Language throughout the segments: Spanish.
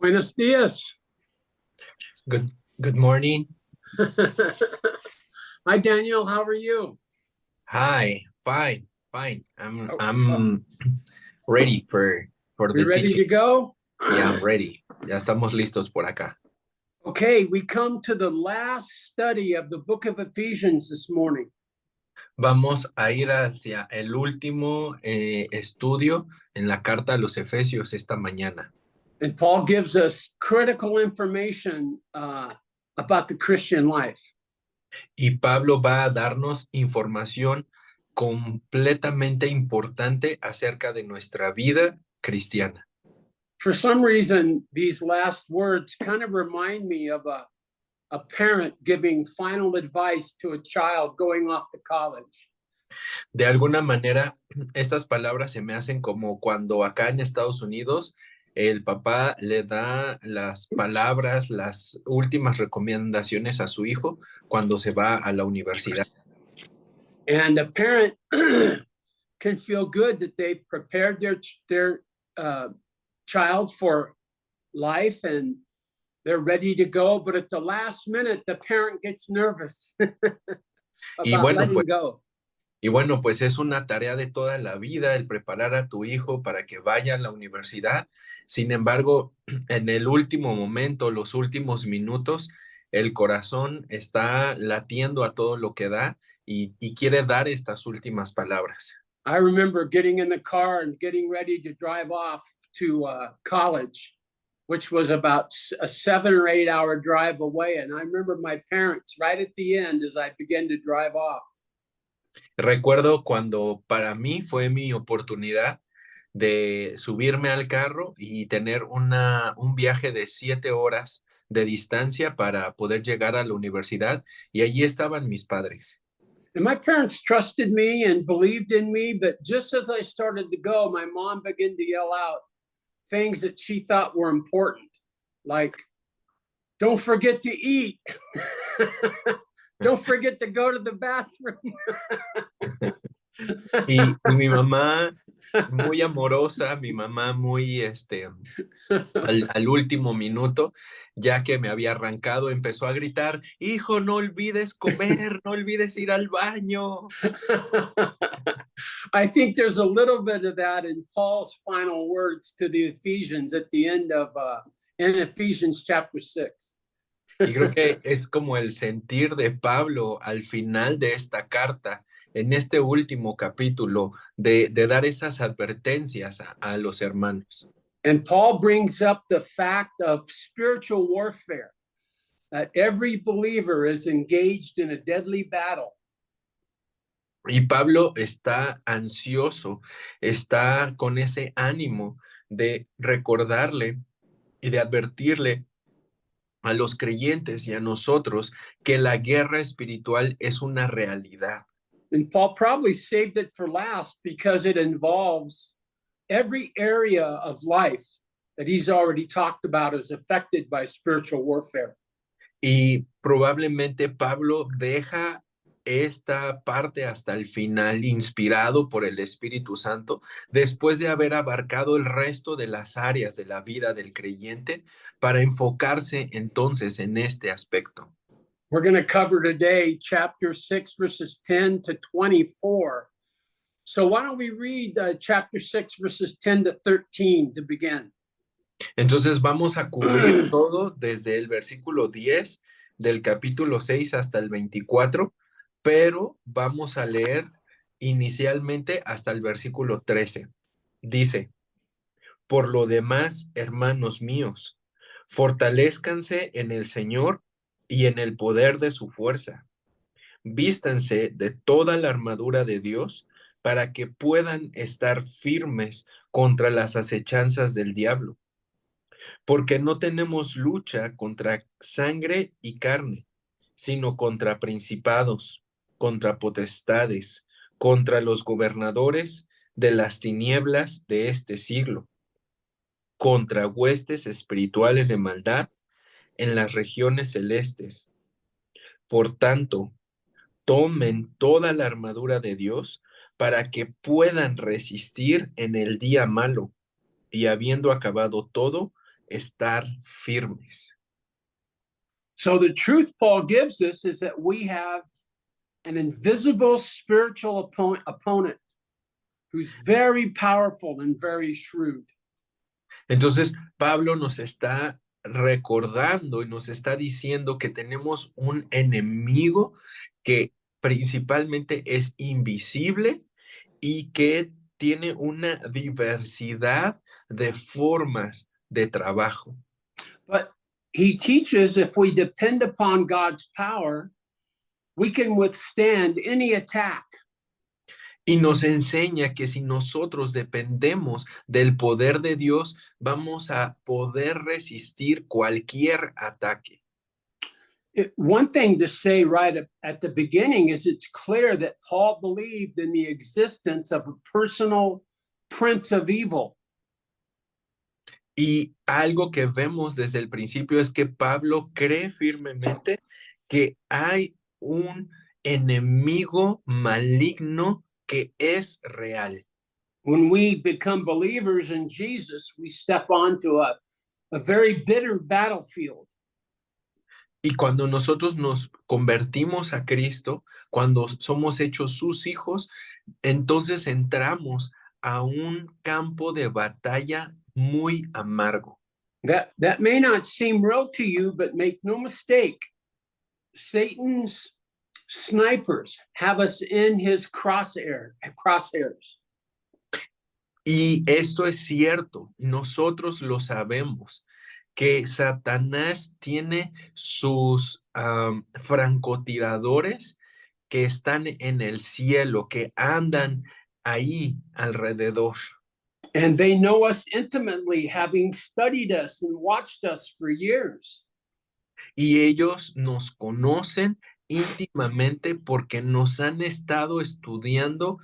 Buenos dias. Good morning. Hi, Daniel. How are you? Hi, fine. I'm ready for We the ready teaching. to go? Yeah, I'm ready. Ya estamos listos por acá. Okay, we come to the last study of the book of Ephesians this morning. Vamos a ir hacia el último estudio en la carta a los Efesios esta mañana. And Paul gives us critical information about the Christian life. Y Pablo va a darnos información completamente importante acerca de nuestra vida cristiana. For some reason, these last words kind of remind me of a parent giving final advice to a child going off to college. De alguna manera, estas palabras se me hacen como cuando acá en Estados Unidos el papá le da las palabras, las últimas recomendaciones a su hijo cuando se va a la universidad. And a parent can feel good that they prepared their child for life and they're ready to go, but at the last minute, the parent gets nervous about letting go. Y bueno, pues es una tarea de toda la vida el preparar a tu hijo para que vaya a la universidad. Sin embargo, en el último momento, los últimos minutos, el corazón está latiendo a todo lo que da y quiere dar estas últimas palabras. I remember getting in the car and getting ready to drive off to college, which was about a 7 or 8 hour drive away. And I remember my parents right at the end as I began to drive off. Recuerdo cuando para mí fue mi oportunidad de subirme al carro y tener un viaje de 7 horas de distancia para poder llegar a la universidad, y allí estaban mis padres. And my parents trusted me and believed in me, but just as I started to go, my mom began to yell out things that she thought were important, like, don't forget to eat. Don't forget to go to the bathroom. Y mi mamá muy amorosa, mi mamá muy al último minuto, ya que me había arrancado, empezó a gritar: hijo, no olvides comer, no olvides ir al baño. I think there's a little bit of that in Paul's final words to the Ephesians at the end of in Ephesians chapter 6. Y creo que es como el sentir de Pablo al final de esta carta, en este último capítulo, de dar esas advertencias a los hermanos. And Paul brings up the fact of spiritual warfare, that every believer is engaged in a deadly battle. Y Pablo está ansioso, está con ese ánimo de recordarle y de advertirle a los creyentes y a nosotros que la guerra espiritual es una realidad. And Paul probably saved it for last because it involves every area of life that he's already talked about is affected by spiritual warfare. Y probablemente Pablo deja esta parte hasta el final, inspirado por el Espíritu Santo, después de haber abarcado el resto de las áreas de la vida del creyente, para enfocarse entonces en este aspecto. We're going to cover today chapter 6, verses 10 to 24. So why don't we read chapter 6, verses 10 to 13 to begin? Entonces vamos a cubrir todo desde el versículo 10 del capítulo 6 hasta el 24, pero vamos a leer inicialmente hasta el versículo 13. Dice: por lo demás, hermanos míos, fortalézcanse en el Señor y en el poder de su fuerza. Vístanse de toda la armadura de Dios para que puedan estar firmes contra las acechanzas del diablo. Porque no tenemos lucha contra sangre y carne, sino contra principados, contra potestades, contra los gobernadores de las tinieblas de este siglo, contra huestes espirituales de maldad en las regiones celestes. Por tanto, tomen toda la armadura de Dios para que puedan resistir en el día malo, y habiendo acabado todo, estar firmes. So the truth Paul gives us is that we have an invisible spiritual opponent who's very powerful and very shrewd. Entonces, Pablo nos está recordando y nos está diciendo que tenemos un enemigo que principalmente es invisible y que tiene una diversidad de formas de trabajo. But he teaches if we depend upon God's power, we can withstand any attack. Y nos enseña que si nosotros dependemos del poder de Dios, vamos a poder resistir cualquier ataque. One thing to say right at the beginning is it's clear that Paul believed in the existence of a personal prince of evil. Y algo que vemos desde el principio es que Pablo cree firmemente que hay un enemigo maligno que es real. When we become believers in Jesus, we step onto a very bitter battlefield. Y cuando nosotros nos convertimos a Cristo, cuando somos hechos sus hijos, entonces entramos a un campo de batalla muy amargo. That may not seem real to you, but make no mistake, Satan's snipers have us in his crosshairs. Y esto es cierto, nosotros lo sabemos, que Satanás tiene sus francotiradores que están en el cielo, que andan ahí alrededor. And they know us intimately, having studied us and watched us for years. Y ellos nos conocen íntimamente porque nos han estado estudiando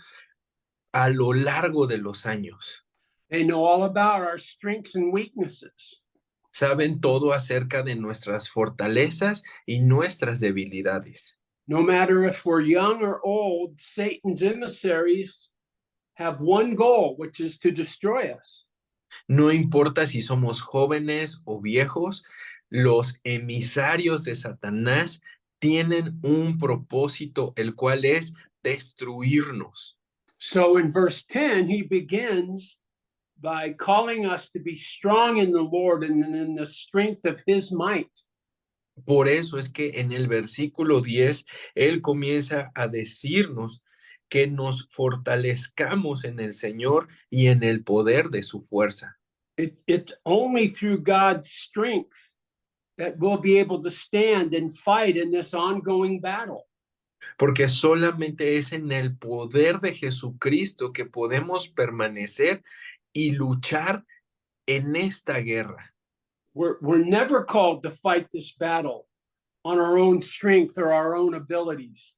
a lo largo de los años. They know all about our strengths and weaknesses. Saben todo acerca de nuestras fortalezas y nuestras debilidades. No matter if we're young or old, Satan's emissaries have one goal, which is to destroy us. No importa si somos jóvenes o viejos, los emisarios de Satanás tienen un propósito, el cual es destruirnos. So in verse 10, he begins by calling us to be strong in the Lord and in the strength of his might. Por eso es que en el versículo 10, él comienza a decirnos que nos fortalezcamos en el Señor y en el poder de su fuerza. It's only through God's strength that we'll be able to stand and fight in this ongoing battle. Porque solamente es en el poder de Jesucristo que podemos permanecer y luchar en esta guerra. We're never called to fight this battle on our own strength or our own abilities.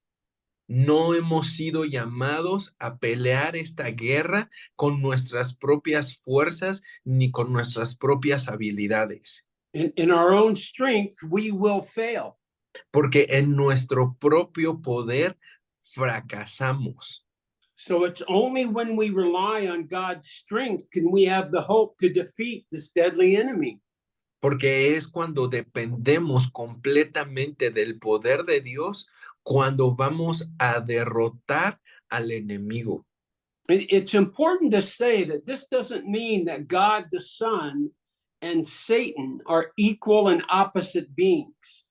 No hemos sido llamados a pelear esta guerra con nuestras propias fuerzas ni con nuestras propias habilidades. In our own strength, we will fail. Porque en nuestro propio poder fracasamos. So it's only when we rely on God's strength can we have the hope to defeat this deadly enemy. Porque es cuando dependemos completamente del poder de Dios cuando vamos a derrotar al enemigo. It's important to say that this doesn't mean that God the Son and Satan are equal and opposite beings.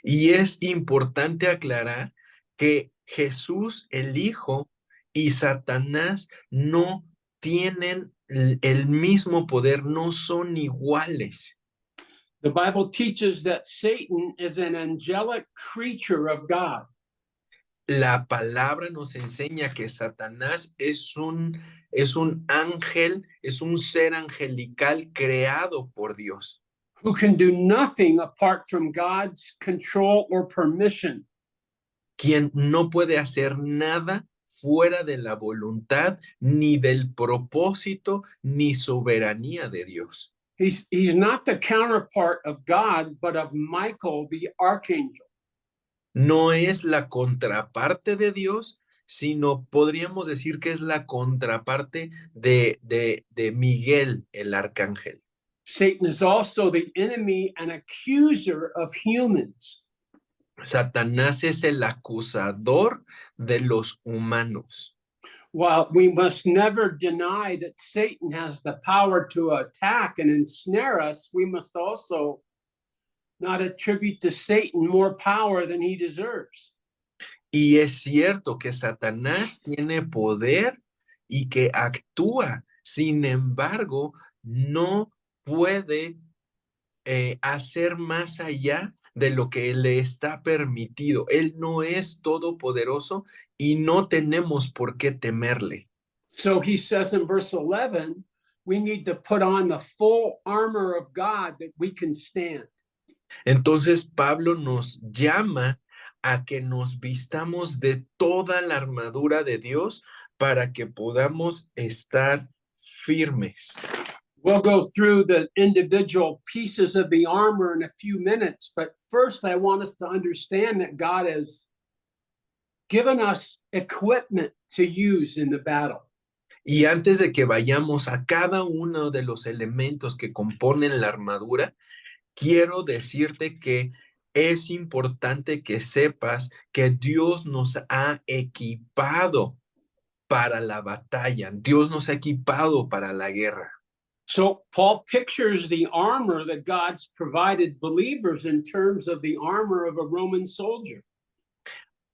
Y es importante aclarar que Jesús, el Hijo, y Satanás no tienen el mismo poder, no son iguales. The Bible teaches that Satan is an angelic creature of God. La palabra nos enseña que Satanás es un ángel, es un ser angelical creado por Dios, who can do nothing apart from God's control or permission. quien no puede hacer nada fuera de la voluntad, ni del propósito, ni soberanía de Dios. He's not the counterpart of God, but of Michael, the archangel. No es la contraparte de Dios, sino podríamos decir que es la contraparte de Miguel, el arcángel. Satan is also the enemy and accuser of humans. Satanás es el acusador de los humanos. While we must never deny that Satan has the power to attack and ensnare us, we must also not attribute to Satan more power than he deserves. Y es cierto que Satanás tiene poder y que actúa, sin embargo, no puede hacer más allá de lo que le está permitido. Él no es todopoderoso y no tenemos por qué temerle. So he says in verse 11, we need to put on the full armor of God that we can stand. Entonces Pablo nos llama a que nos vistamos de toda la armadura de Dios para que podamos estar firmes. We'll go through the individual pieces of the armor in a few minutes, but first I want us to understand that God has given us equipment to use in the battle. Y antes de que vayamos a cada uno de los elementos que componen la armadura, quiero decirte que es importante que sepas que Dios nos ha equipado para la batalla. Dios nos ha equipado para la guerra. So Paul pictures the armor that God's provided believers in terms of the armor of a Roman soldier.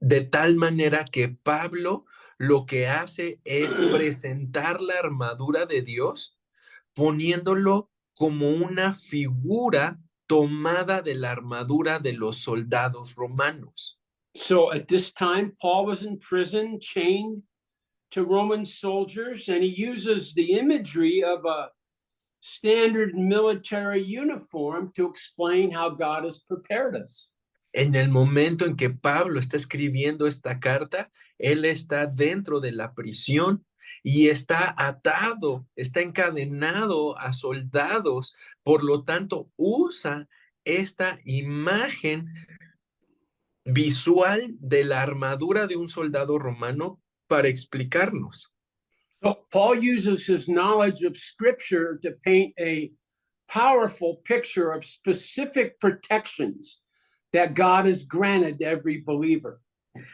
De tal manera que Pablo lo que hace es presentar la armadura de Dios poniéndolo como una figura tomada de la armadura de los soldados romanos. So at this time, Paul was in prison, chained to Roman soldiers, and he uses the imagery of a standard military uniform to explain how God has prepared us. En el momento en que Pablo está escribiendo esta carta, él está dentro de la prisión y está atado, está encadenado a soldados. Por lo tanto, usa esta imagen visual de la armadura de un soldado romano para explicarnos. So Paul uses his knowledge of scripture to paint a powerful picture of specific protections that God has granted every believer.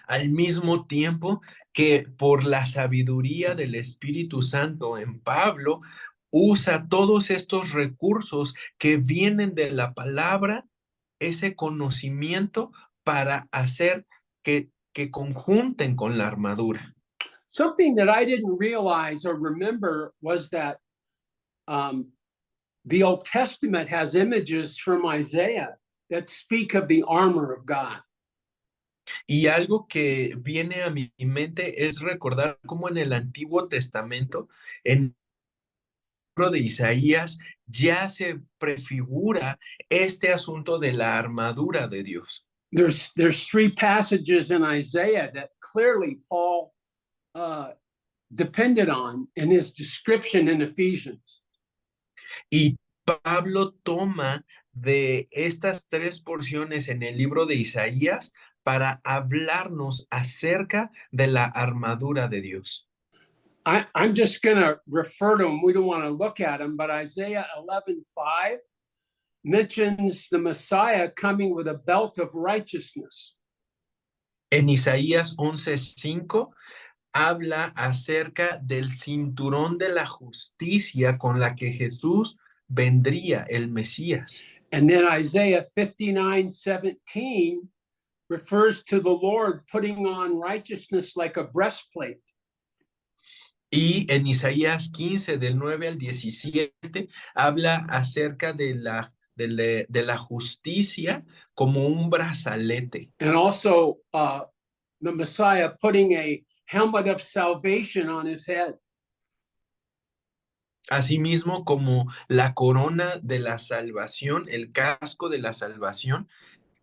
Al mismo tiempo que por la sabiduría del Espíritu Santo en Pablo, usa todos estos recursos que vienen de la palabra, ese conocimiento para hacer que conjunten con la armadura. Something that I didn't realize or remember was that the Old Testament has images from Isaiah that speak of the armor of God. Y algo que viene a mi mente es recordar cómo en el Antiguo Testamento, en el libro de Isaías, ya se prefigura este asunto de la armadura de Dios. There's three passages in Isaiah that clearly Paul depended on in his description in Ephesians. Y Pablo toma de estas tres porciones en el libro de Isaías para hablarnos acerca de la armadura de Dios. I'm just going to refer to them. We don't want to look at them, but Isaiah 11:5 mentions the Messiah coming with a belt of righteousness. En Isaías 11:5 habla acerca del cinturón de la justicia con la que Jesús vendría, el Mesías. And then Isaiah 59:17 refers to the Lord putting on righteousness like a breastplate. Y en Isaías 15, del 9 al 17, habla acerca de la justicia como un brazalete. And also the Messiah putting a helmet of salvation on his head. Asimismo, como la corona de la salvación, el casco de la salvación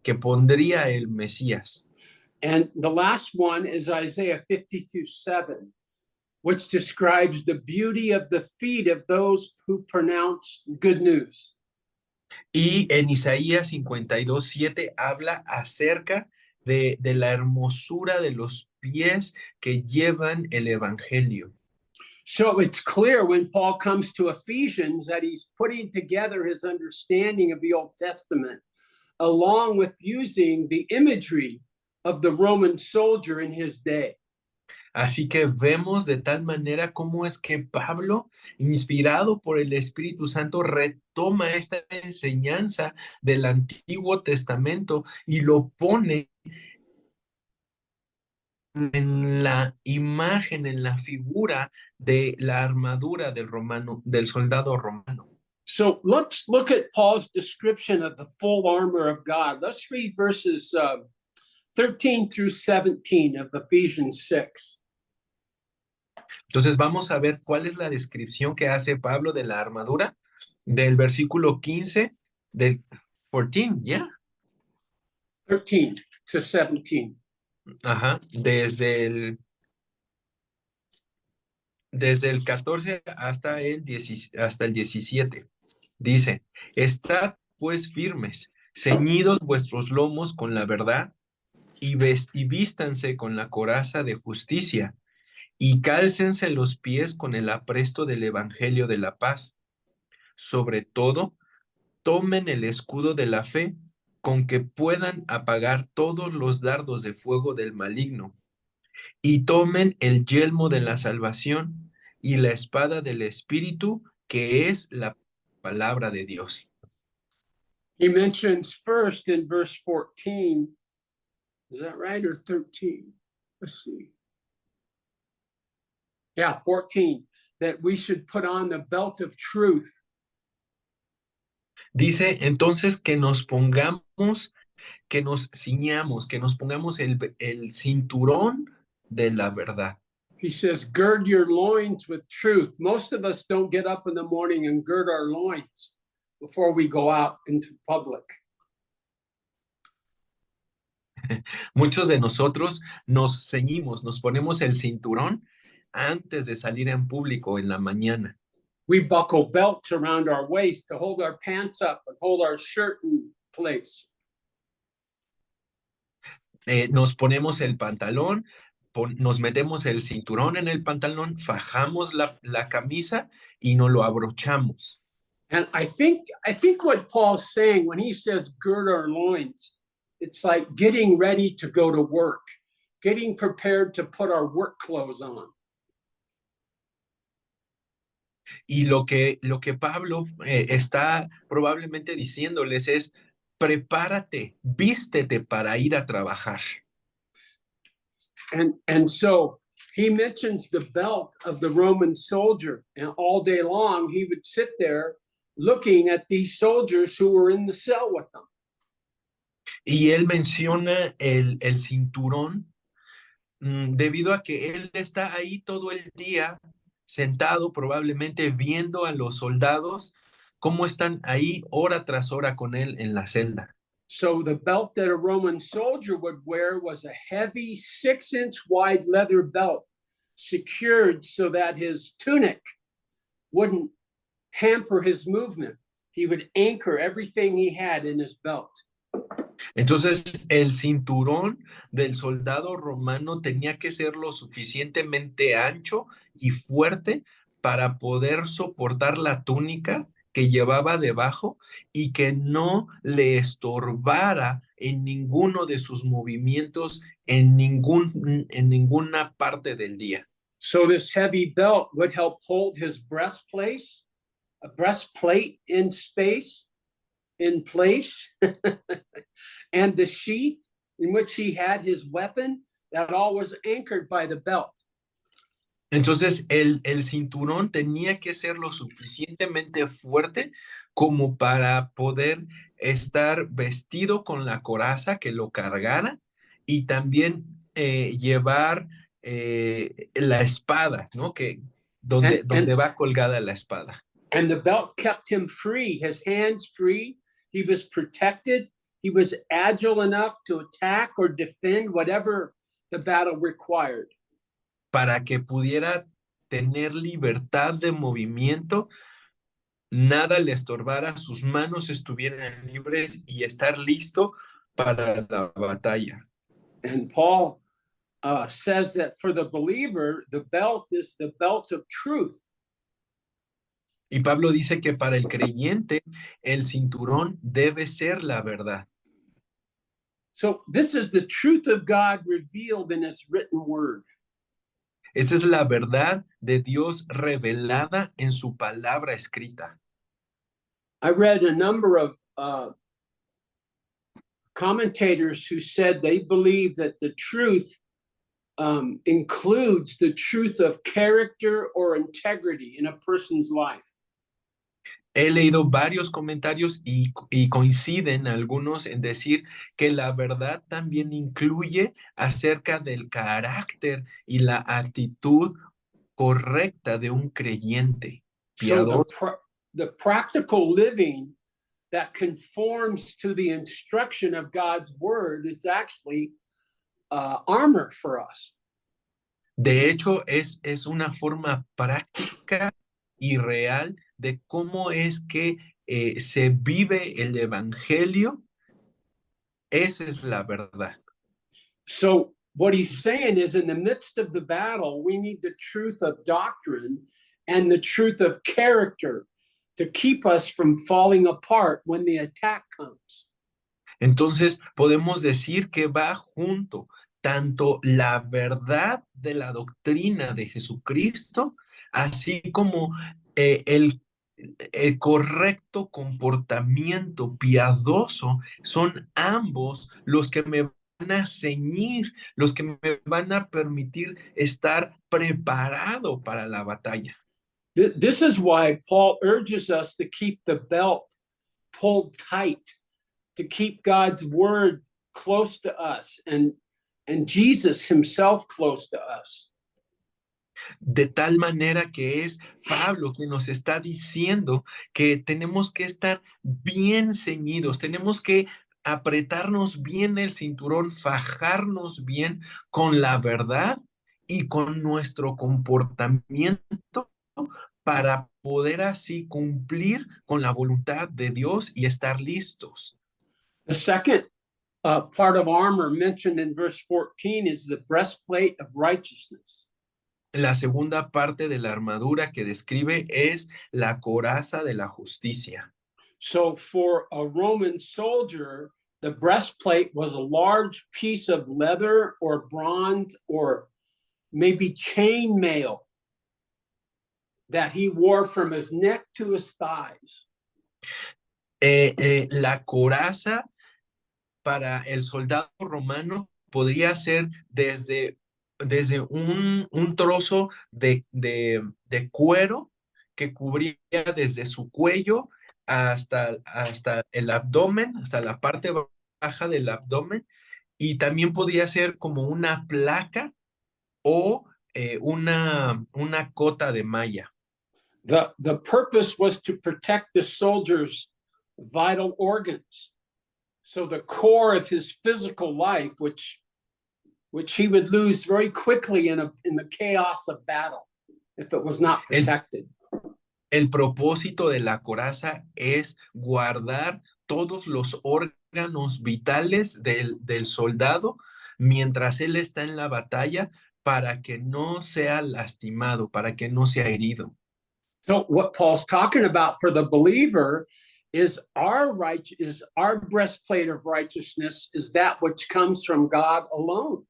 que pondría el Mesías. And the last one is Isaiah 52:7, which describes the beauty of the feet of those who pronounce good news. Y en Isaías 52:7 habla acerca de la hermosura de los pies que llevan el evangelio. So it's clear when Paul comes to Ephesians that he's putting together his understanding of the Old Testament, along with using the imagery of the Roman soldier in his day. Así que vemos de tal manera cómo es que Pablo, inspirado por el Espíritu Santo, retoma esta enseñanza del Antiguo Testamento y lo pone en la imagen, en la figura de la armadura del soldado romano. So let's look at Paul's description of the full armor of God. Let's read verses 13 through 17 of Ephesians 6. Entonces vamos a ver cuál es la descripción que hace Pablo de la armadura del versículo 15 del 14, ¿ya? 13 to 17. Ajá, desde el 14 hasta el 17. Dice, estad pues firmes, ceñidos vuestros lomos con la verdad y vístanse con la coraza de justicia y cálcense los pies con el apresto del evangelio de la paz. Sobre todo, tomen el escudo de la fe con que puedan apagar todos los dardos de fuego del maligno y tomen el yelmo de la salvación y la espada del Espíritu, que es la palabra de Dios. He mentions first in verse 14, is that right, or 13? Let's see. Yeah, 14, that we should put on the belt of truth. Dice entonces que nos pongamos, que nos ciñamos, que nos pongamos el cinturón de la verdad. He says, gird your loins with truth. Most of us don't get up in the morning and gird our loins before we go out into public. Muchos de nosotros nos ceñimos, nos ponemos el cinturón antes de salir en público en la mañana. We buckle belts around our waist to hold our pants up and hold our shirt in place. Nos ponemos el pantalón, nos metemos el cinturón en el pantalón, fajamos la camisa y nos lo abrochamos. And I think what Paul's saying when he says gird our loins, it's like getting ready to go to work, getting prepared to put our work clothes on. Y lo que Pablo está probablemente diciéndoles es, prepárate, vístete para ir a trabajar. And so he mentions the belt of the Roman soldier, and all day long he would sit there looking at these soldiers who were in the cell with them. Y él menciona el cinturón debido a que él está ahí todo el día sentado, probablemente viendo a los soldados cómo están ahí hora tras hora con él en la celda. So the belt that a Roman soldier would wear was a heavy 6-inch wide leather belt secured so that his tunic wouldn't hamper his movement. He would anchor everything he had in his belt. Entonces, el cinturón del soldado romano tenía que ser lo suficientemente ancho y fuerte para poder soportar la túnica que llevaba debajo y que no le estorbara en ninguno de sus movimientos en ninguna parte del día. So this heavy belt would help hold his breastplate in place, and the sheath in which he had his weapon, that all was anchored by the belt. Entonces, el cinturón tenía que ser lo suficientemente fuerte como para poder estar vestido con la coraza que lo cargara y también llevar la espada, ¿no? Donde va colgada la espada. And the belt kept him free, his hands free. He was protected. He was agile enough to attack or defend whatever the battle required. Para que pudiera tener libertad de movimiento, nada le estorbara, sus manos estuvieran libres y estar listo para la batalla. And Paul says that for the believer, the belt is the belt of truth. Y Pablo dice que para el creyente el cinturón debe ser la verdad. So this is the truth of God revealed in his written word. Esa es la verdad de Dios revelada en su palabra escrita. I read a number of commentators who said they believe that the truth includes the truth of character or integrity in a person's life. He leído varios comentarios y coinciden algunos en decir que la verdad también incluye acerca del carácter y la actitud correcta de un creyente So piadoso. the practical living that conforms to the instruction of God's word is actually armor for us. De hecho, es una forma práctica y real de cómo es que se vive el evangelio. Esa es la verdad. So what he's saying is, in the midst of the battle, we need the truth of doctrine and the truth of character to keep us from falling apart when the attack comes. Entonces, podemos decir que va junto tanto la verdad de la doctrina de Jesucristo, así como el correcto comportamiento piadoso, son ambos los que me van a ceñir, los que me van a permitir estar preparado para la batalla. This is why Paul urges us to keep the belt pulled tight, to keep God's word close to us and Jesus himself close to us. De tal manera que es Pablo quien nos está diciendo que tenemos que estar bien ceñidos, tenemos que apretarnos bien el cinturón, fajarnos bien con la verdad y con nuestro comportamiento para poder así cumplir con la voluntad de Dios y estar listos. The second part of armor mentioned in verse 14 is the breastplate of righteousness. La segunda parte de la armadura que describe es la coraza de la justicia. So for a Roman soldier, the breastplate was a large piece of leather or bronze or maybe chain mail that he wore from his neck to his thighs. La coraza para el soldado romano podría ser desde un trozo de cuero que cubría desde su cuello hasta el abdomen, hasta la parte baja del abdomen, y también podía ser como una placa o una cota de malla. The purpose was to protect the soldier's vital organs. So the core of his physical life, which he would lose very quickly in the chaos of battle if it was not protected. El propósito de la coraza es guardar todos los órganos vitales del soldado mientras él está en la batalla para que no sea lastimado, para que no sea herido. So what Paul's talking about for the believer is our breastplate of righteousness is that which comes from God alone.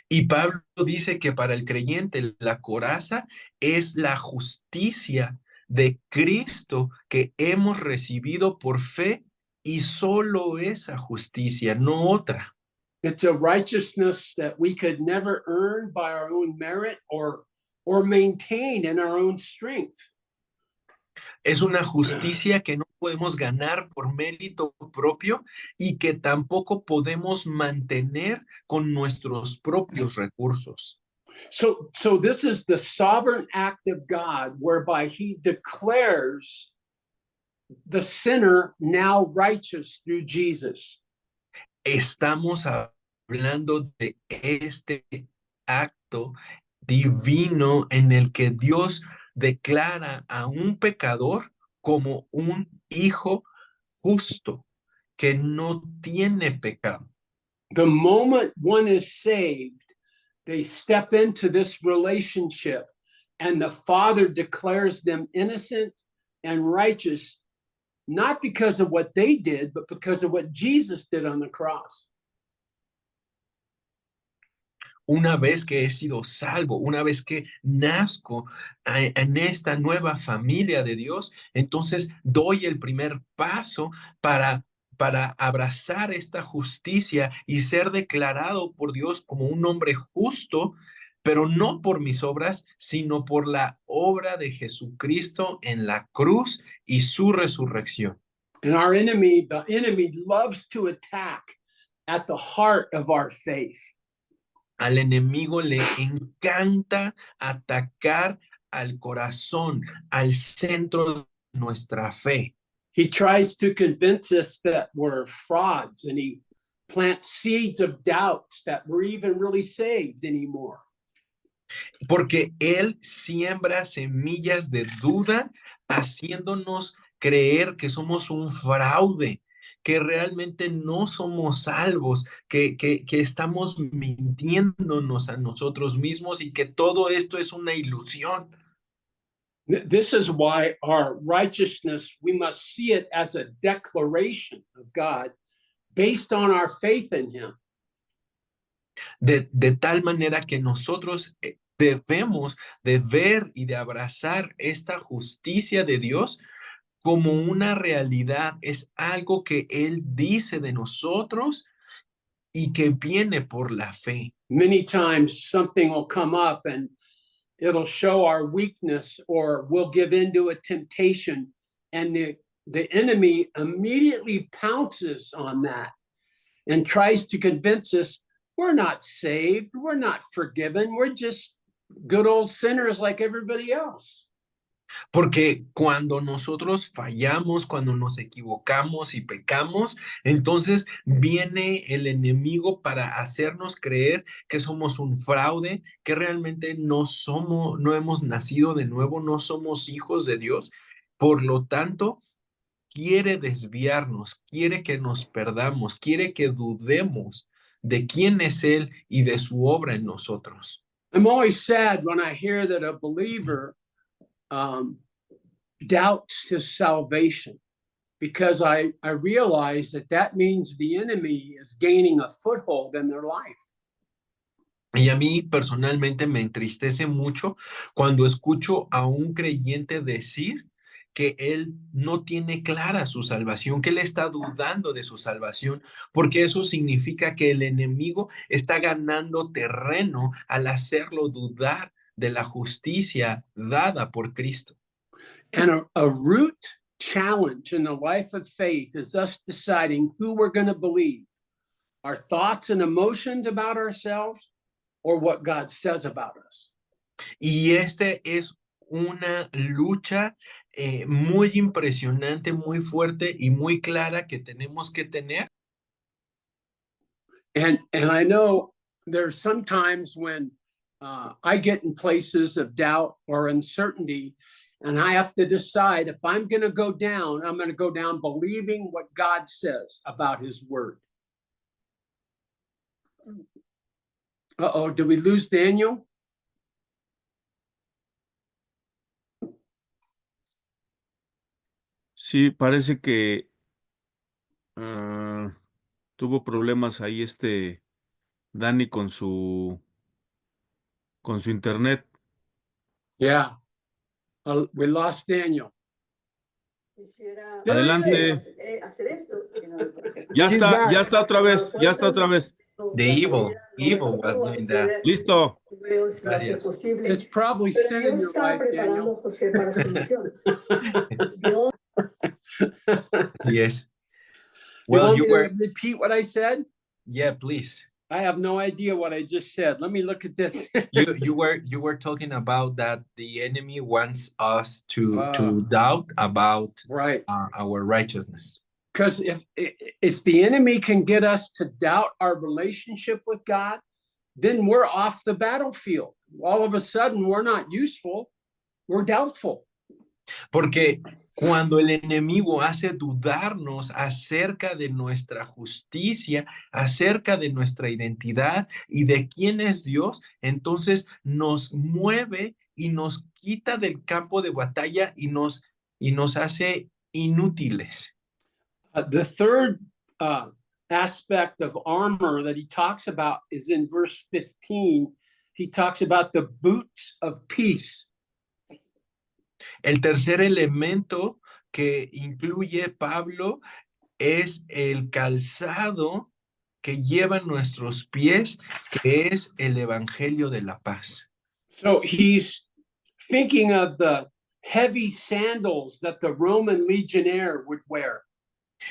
Y Pablo dice que para el creyente la coraza es la justicia de Cristo que hemos recibido por fe, y solo esa justicia, no otra. It's a righteousness that we could never earn by our own merit or maintain in our own strength. Es una justicia que no podemos ganar por mérito propio y que tampoco podemos mantener con nuestros propios recursos. So this is the sovereign act of God whereby he declares the sinner now righteous through Jesus. Estamos hablando de este acto divino en el que Dios declara a un pecador como un hijo justo que no tiene pecado. the moment one is saved, they step into this relationship, and the Father declares them innocent and righteous, not because of what they did, but because of what Jesus did on the cross. Una vez que he sido salvo, una vez que nazco en esta nueva familia de Dios, entonces doy el primer paso para abrazar esta justicia y ser declarado por Dios como un hombre justo, pero no por mis obras, sino por la obra de Jesucristo en la cruz y su resurrección. And the enemy loves to attack at the heart of our faith. Al enemigo le encanta atacar al corazón, al centro de nuestra fe. He tries to convince us that we're frauds, and he plants seeds of doubts that we're even really saved anymore. Porque él siembra semillas de duda, haciéndonos creer que somos un fraude, que realmente no somos salvos, que estamos mintiéndonos a nosotros mismos y que todo esto es una ilusión. This is why our righteousness, we must see it as a declaration of God based on our faith in him. De tal manera que nosotros debemos de ver y de abrazar esta justicia de Dios como una realidad, es algo que Él dice de nosotros y que viene por la fe. Many times something will come up and it'll show our weakness, or we'll give into a temptation, and the enemy immediately pounces on that and tries to convince us we're not saved, we're not forgiven, we're just good old sinners like everybody else. Porque cuando nosotros fallamos, cuando nos equivocamos y pecamos, entonces viene el enemigo para hacernos creer que somos un fraude, que realmente no hemos nacido de nuevo, no somos hijos de Dios. Por lo tanto, quiere desviarnos, quiere que nos perdamos, quiere que dudemos de quién es Él y de su obra en nosotros. I'm always sad when I hear that a believer doubts his salvation, because I realize that means the enemy is gaining a foothold in their life. Y a mí personalmente me entristece mucho cuando escucho a un creyente decir que él no tiene clara su salvación, que él está dudando de su salvación, porque eso significa que el enemigo está ganando terreno al hacerlo dudar de la justicia dada por Cristo. And a root challenge in the life of faith is us deciding who we're going to believe, our thoughts and emotions about ourselves, or what God says about us. Y este es una lucha muy impresionante, muy fuerte y muy clara que tenemos que tener. And I know there's sometimes when I get in places of doubt or uncertainty, and I have to decide if I'm going to go down, I'm going to go down believing what God says about his word. Uh-oh, did we lose Daniel? Sí, parece que tuvo problemas ahí Dani con su internet. Yeah, we lost Daniel. Adelante. Ya She's está, back. ya está otra vez, ya está otra vez. The evil was doing that. Listo. Gracias. It's probably sin in your life, Daniel. Yes. You Well, want you me to were, repeat what I said? yeah, please. I have no idea what I just said. Let me look at this. You were talking about that the enemy wants us to Ah. doubt about Right. our righteousness. Because if the enemy can get us to doubt our relationship with God, then we're off the battlefield. All of a sudden, we're not useful. We're doubtful. Porque Cuando el enemigo hace dudarnos acerca de nuestra justicia, acerca de nuestra identidad y de quién es Dios, entonces nos mueve y nos quita del campo de batalla y nos hace inútiles. The third aspect of armor that he talks about is in verse 15. He talks about the boots of peace. El tercer elemento que incluye Pablo es el calzado que llevan nuestros pies, que es el evangelio de la paz. So he's thinking of the heavy sandals that the Roman legionnaire would wear.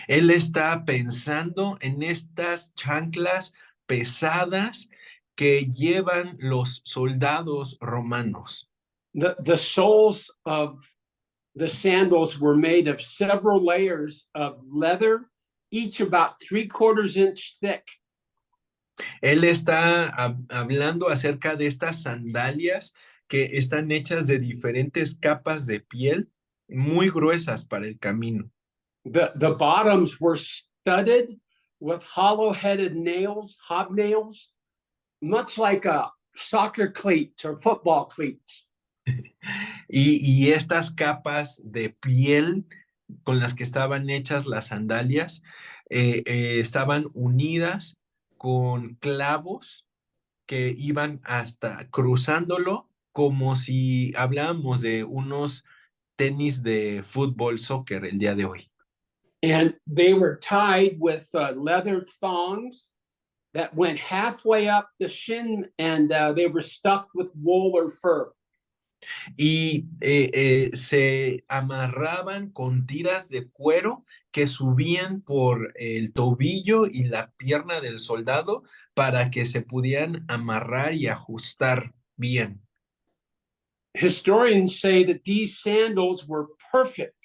Él está pensando en estas chanclas pesadas que llevan los soldados romanos. The soles of the sandals were made of several layers of leather, each about 3/4 inch thick. Él está hablando acerca de estas sandalias que están hechas de diferentes capas de piel muy gruesas para el camino. The bottoms were studded with hollow-headed nails, hobnails, much like a soccer cleats or football cleats. Y estas capas de piel con las que estaban hechas las sandalias estaban unidas con clavos que iban hasta cruzándolo como si habláramos de unos tenis de fútbol, soccer el día de hoy. And they were tied with leather thongs that went halfway up the shin, and they were stuffed with wool or fur. Y se amarraban con tiras de cuero que subían por el tobillo y la pierna del soldado para que se pudieran amarrar y ajustar bien. Historians say that these sandals were perfect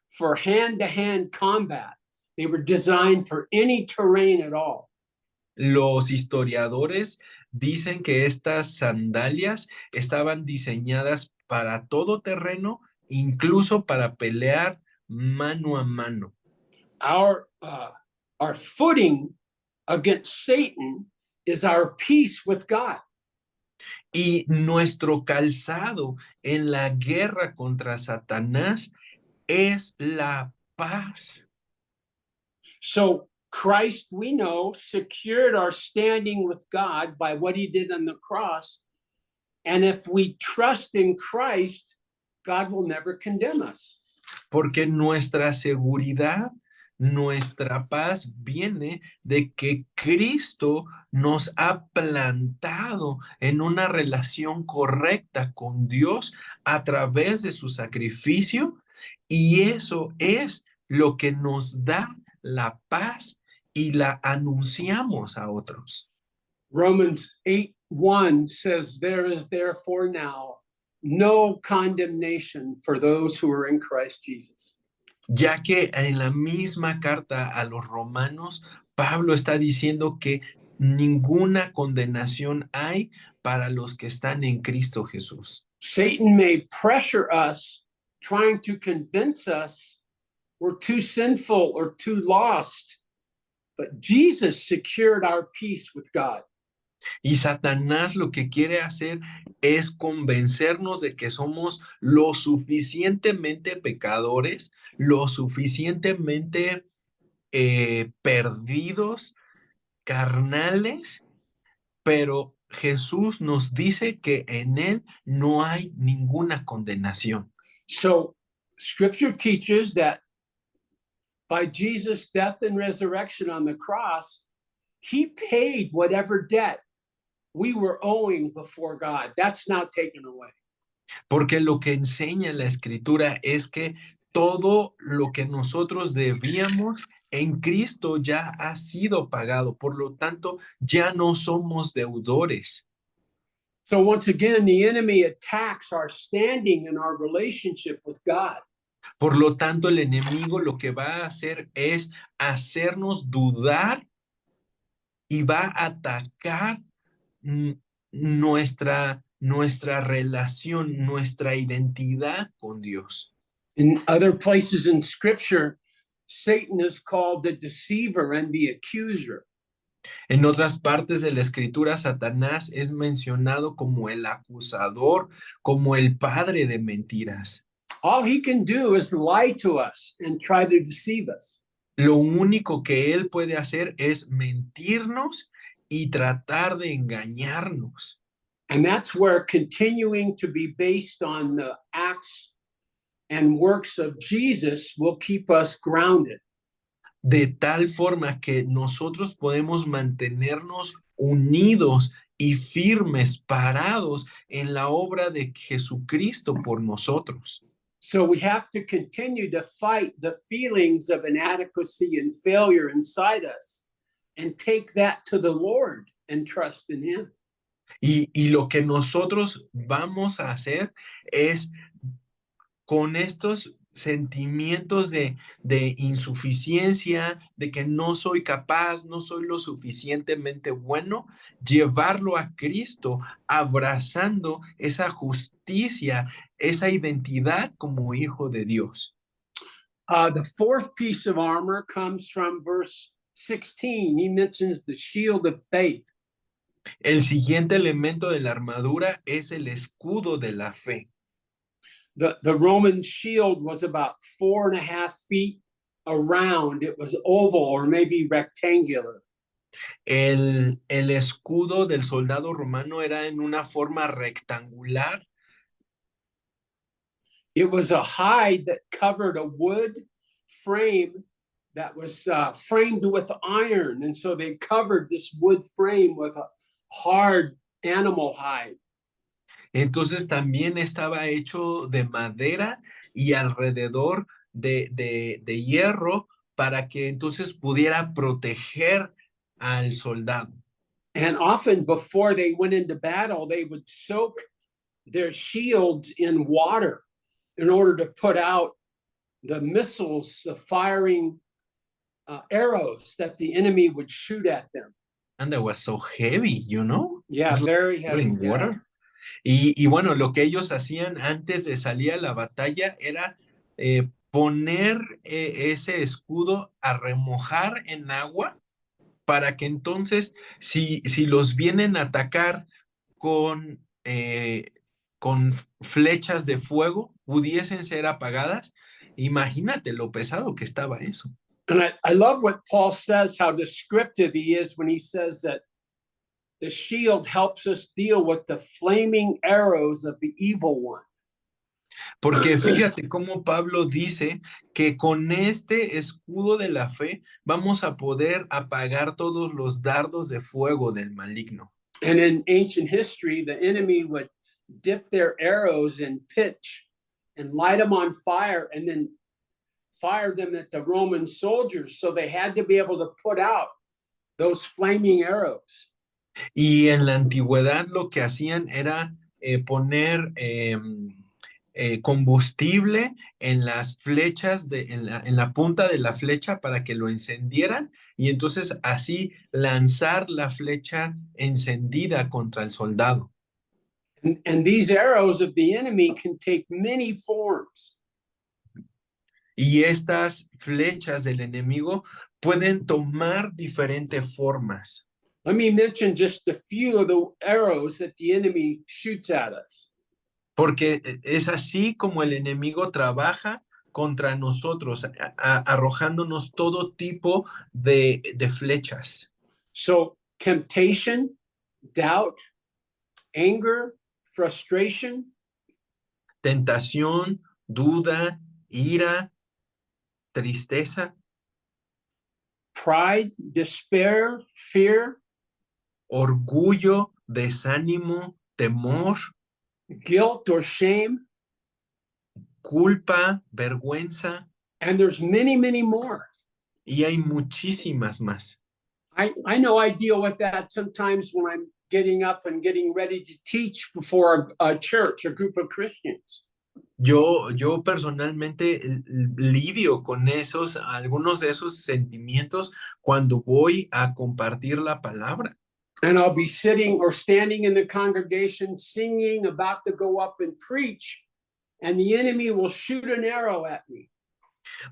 for hand-to-hand combat. They were designed for any terrain at all. Los historiadores dicen que estas sandalias estaban diseñadas para todo terreno, incluso para pelear mano a mano. Our footing against Satan is our peace with God. Y nuestro calzado en la guerra contra Satanás es la paz. So Christ, we know, secured our standing with God by what he did on the cross. And if we trust in Christ, God will never condemn us. Porque nuestra seguridad, nuestra paz viene de que Cristo nos ha plantado en una relación correcta con Dios a través de su sacrificio, y eso es lo que nos da la paz y la anunciamos a otros. Romans 8:1 says, "There is therefore now no condemnation for those who are in Christ Jesus." Ya que en la misma carta a los romanos, Pablo está diciendo que ninguna condenación hay para los que están en Cristo Jesús. Satan may pressure us, trying to convince us we're too sinful or too lost, but Jesus secured our peace with God. Y Satanás lo que quiere hacer es convencernos de que somos lo suficientemente pecadores, lo suficientemente perdidos, carnales, pero Jesús nos dice que en él no hay ninguna condenación. So scripture teaches that by Jesus' death and resurrection on the cross, he paid whatever debt we were owing before God. That's now taken away. Porque lo que enseña la escritura es que todo lo que nosotros debíamos en Cristo ya ha sido pagado. Por lo tanto, ya no somos deudores. So once again, the enemy attacks our standing and our relationship with God. Por lo tanto, el enemigo lo que va a hacer es hacernos dudar y va a atacar nuestra relación, nuestra identidad con Dios. In other places in scripture, Satan is called the deceiver and the accuser. En otras partes de la escritura, Satanás es mencionado como el acusador, como el padre de mentiras. All he can do is lie to us and try to deceive us. Lo único que él puede hacer es mentirnos y tratar de engañarnos. And that's where continuing to be based on the acts and works of Jesus will keep us grounded. De tal forma que nosotros podemos mantenernos unidos y firmes, parados en la obra de Jesucristo por nosotros. So we have to continue to fight the feelings of inadequacy and failure inside us and take that to the Lord and trust in Him. Y lo que nosotros vamos a hacer es con estos sentimientos de insuficiencia, de que no soy capaz, no soy lo suficientemente bueno, llevarlo a Cristo, abrazando esa justicia, esa identidad como hijo de Dios. The fourth piece of armor comes from verse 16. He mentions the shield of faith. El siguiente elemento de la armadura es el escudo de la fe. The Roman shield was about 4.5 feet around. It was oval or maybe rectangular. El escudo del soldado romano era en una forma rectangular. It was a hide that covered a wood frame that was framed with iron. And so they covered this wood frame with a hard animal hide. Entonces también estaba hecho de madera y alrededor de hierro para que entonces pudiera proteger al soldado. And often before they went into battle, they would soak their shields in water in order to put out the missiles, the firing arrows that the enemy would shoot at them. And that was so heavy, you know? Yeah, It's very like heavy. in water. Y bueno, lo que ellos hacían antes de salir a la batalla era poner ese escudo a remojar en agua para que entonces, si los vienen a atacar con flechas de fuego, pudiesen ser apagadas. Imagínate lo pesado que estaba eso. And I love what Paul says, how descriptive he is when he says that the shield helps us deal with the flaming arrows of the evil one. Porque fíjate cómo Pablo dice que con este escudo de la fe vamos a poder apagar todos los dardos de fuego del maligno. And in ancient history, the enemy would dip their arrows in pitch and light them on fire and then fire them at the Roman soldiers. So they had to be able to put out those flaming arrows. Y en la antigüedad lo que hacían era poner combustible en las flechas, en la punta de la flecha para que lo encendieran y entonces así lanzar la flecha encendida contra el soldado. And these arrows of the enemy can take many forms. Y estas flechas del enemigo pueden tomar diferentes formas. Let me mention just a few of the arrows that the enemy shoots at us. Porque es así como el enemigo trabaja contra nosotros, arrojándonos todo tipo de flechas. So temptation, doubt, anger, frustration, Tentación, duda, ira, tristeza, pride, despair, fear, orgullo, desánimo, temor, guilt or shame, culpa, vergüenza, and there's many, many more. y hay muchísimas más. I know I deal with that sometimes when I'm getting up and getting ready to teach before a church, a group of Christians. Yo personalmente lidio con algunos de esos sentimientos cuando voy a compartir la palabra. And I'll be sitting or standing in the congregation singing, about to go up and preach. and the enemy will shoot an arrow at me.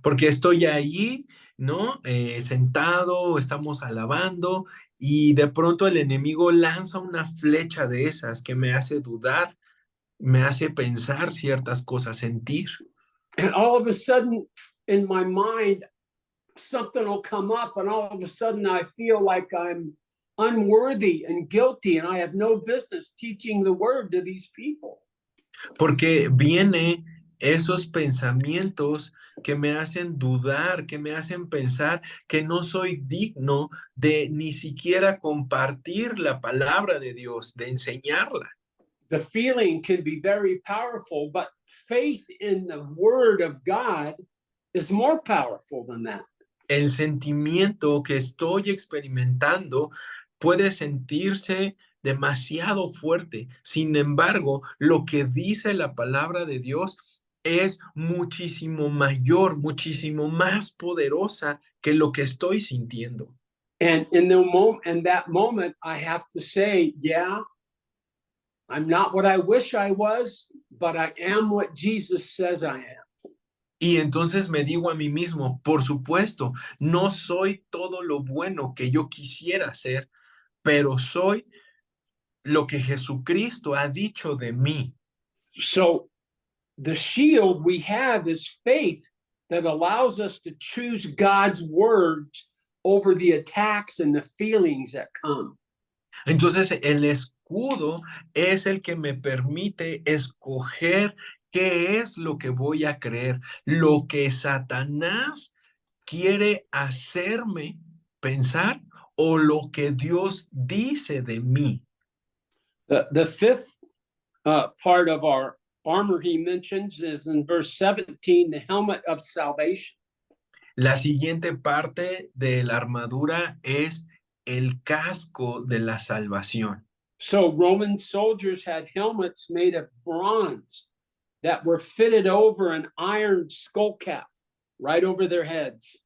Porque estoy ahí, ¿no? Sentado, estamos alabando y de pronto el enemigo lanza una flecha de esas que me hace dudar, me hace pensar ciertas cosas, sentir. And all of a sudden in my mind, something will come up, and all of a sudden I feel like I'm unworthy and guilty, and I have no business teaching the word to these people. Porque viene esos pensamientos que me hacen dudar, que me hacen pensar que no soy digno de ni siquiera compartir la palabra de Dios, de enseñarla. The feeling can be very powerful, but faith in the word of God is more powerful than that. El sentimiento que estoy experimentando puede sentirse demasiado fuerte. Sin embargo, lo que dice la palabra de Dios es muchísimo mayor, muchísimo más poderosa que lo que estoy sintiendo. And in that moment, I have to say, yeah, I'm not what I wish I was, but I am what Jesus says I am. Y entonces me digo a mí mismo, por supuesto, no soy todo lo bueno que yo quisiera ser, pero soy lo que Jesucristo ha dicho de mí. So the shield we have is faith that allows us to choose God's words over the attacks and the feelings that come. Entonces el escudo es el que me permite escoger qué es lo que voy a creer, lo que Satanás quiere hacerme pensar o lo que Dios dice de mí. The fifth part of our armor he mentions is in verse 17, the helmet of salvation. La siguiente parte de la armadura es el casco de la salvación. So Roman soldiers had helmets made of bronze that were fitted over an iron skull cap right over their heads.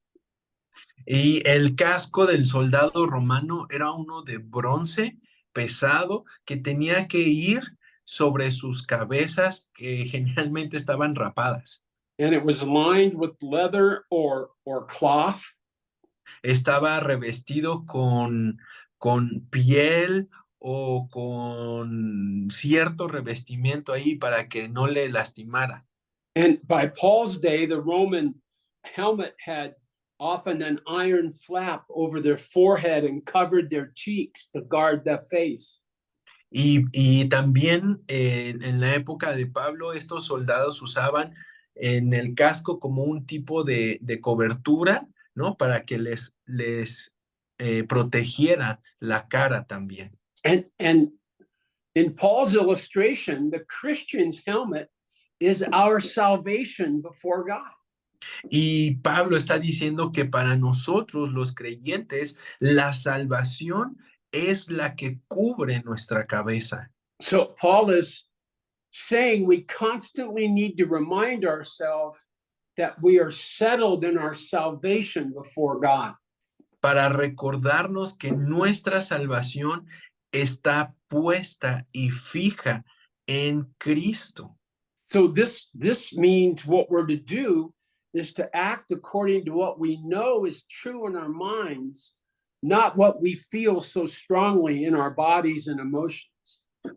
Y el casco del soldado romano era uno de bronce pesado que tenía que ir sobre sus cabezas que generalmente estaban rapadas. And it was lined with leather or cloth. Estaba revestido con piel o con cierto revestimiento ahí para que no le lastimara. And by Paul's day, the Roman helmet had often an iron flap over their forehead and covered their cheeks to guard the face. Y también en la época de Pablo, estos soldados usaban en el casco como un tipo de cobertura, ¿no? Para que les protegiera la cara también. And in Paul's illustration, the Christian's helmet is our salvation before God. Y Pablo está diciendo que para nosotros los creyentes, la salvación es la que cubre nuestra cabeza. So Paul is saying we constantly need to remind ourselves that we are settled in our salvation before God. Para recordarnos que nuestra salvación está puesta y fija en Cristo. So this means what we're to do is to act according to what we know is true in our minds, not what we feel so strongly in our bodies and emotions.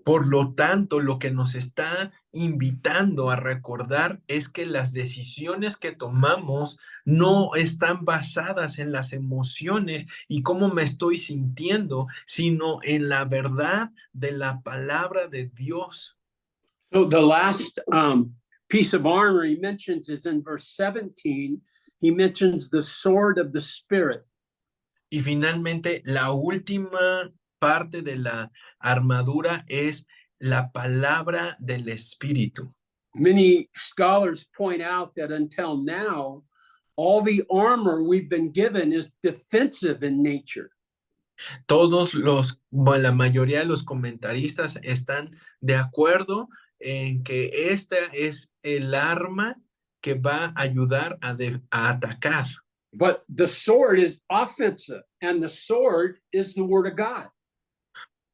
Por lo tanto, lo que nos está invitando a recordar es que las decisiones que tomamos no están basadas en las emociones y cómo me estoy sintiendo, sino en la verdad de la palabra de Dios. So the last piece of armor he mentions is in verse 17. He mentions the sword of the Spirit. Y finalmente, la última parte de la armadura es la palabra del Espíritu. Many scholars point out that until now, all the armor we've been given is defensive in nature. La mayoría de los comentaristas están de acuerdo en que esta es el arma que va a ayudar a atacar. But the sword is offensive, and the sword is the word of God.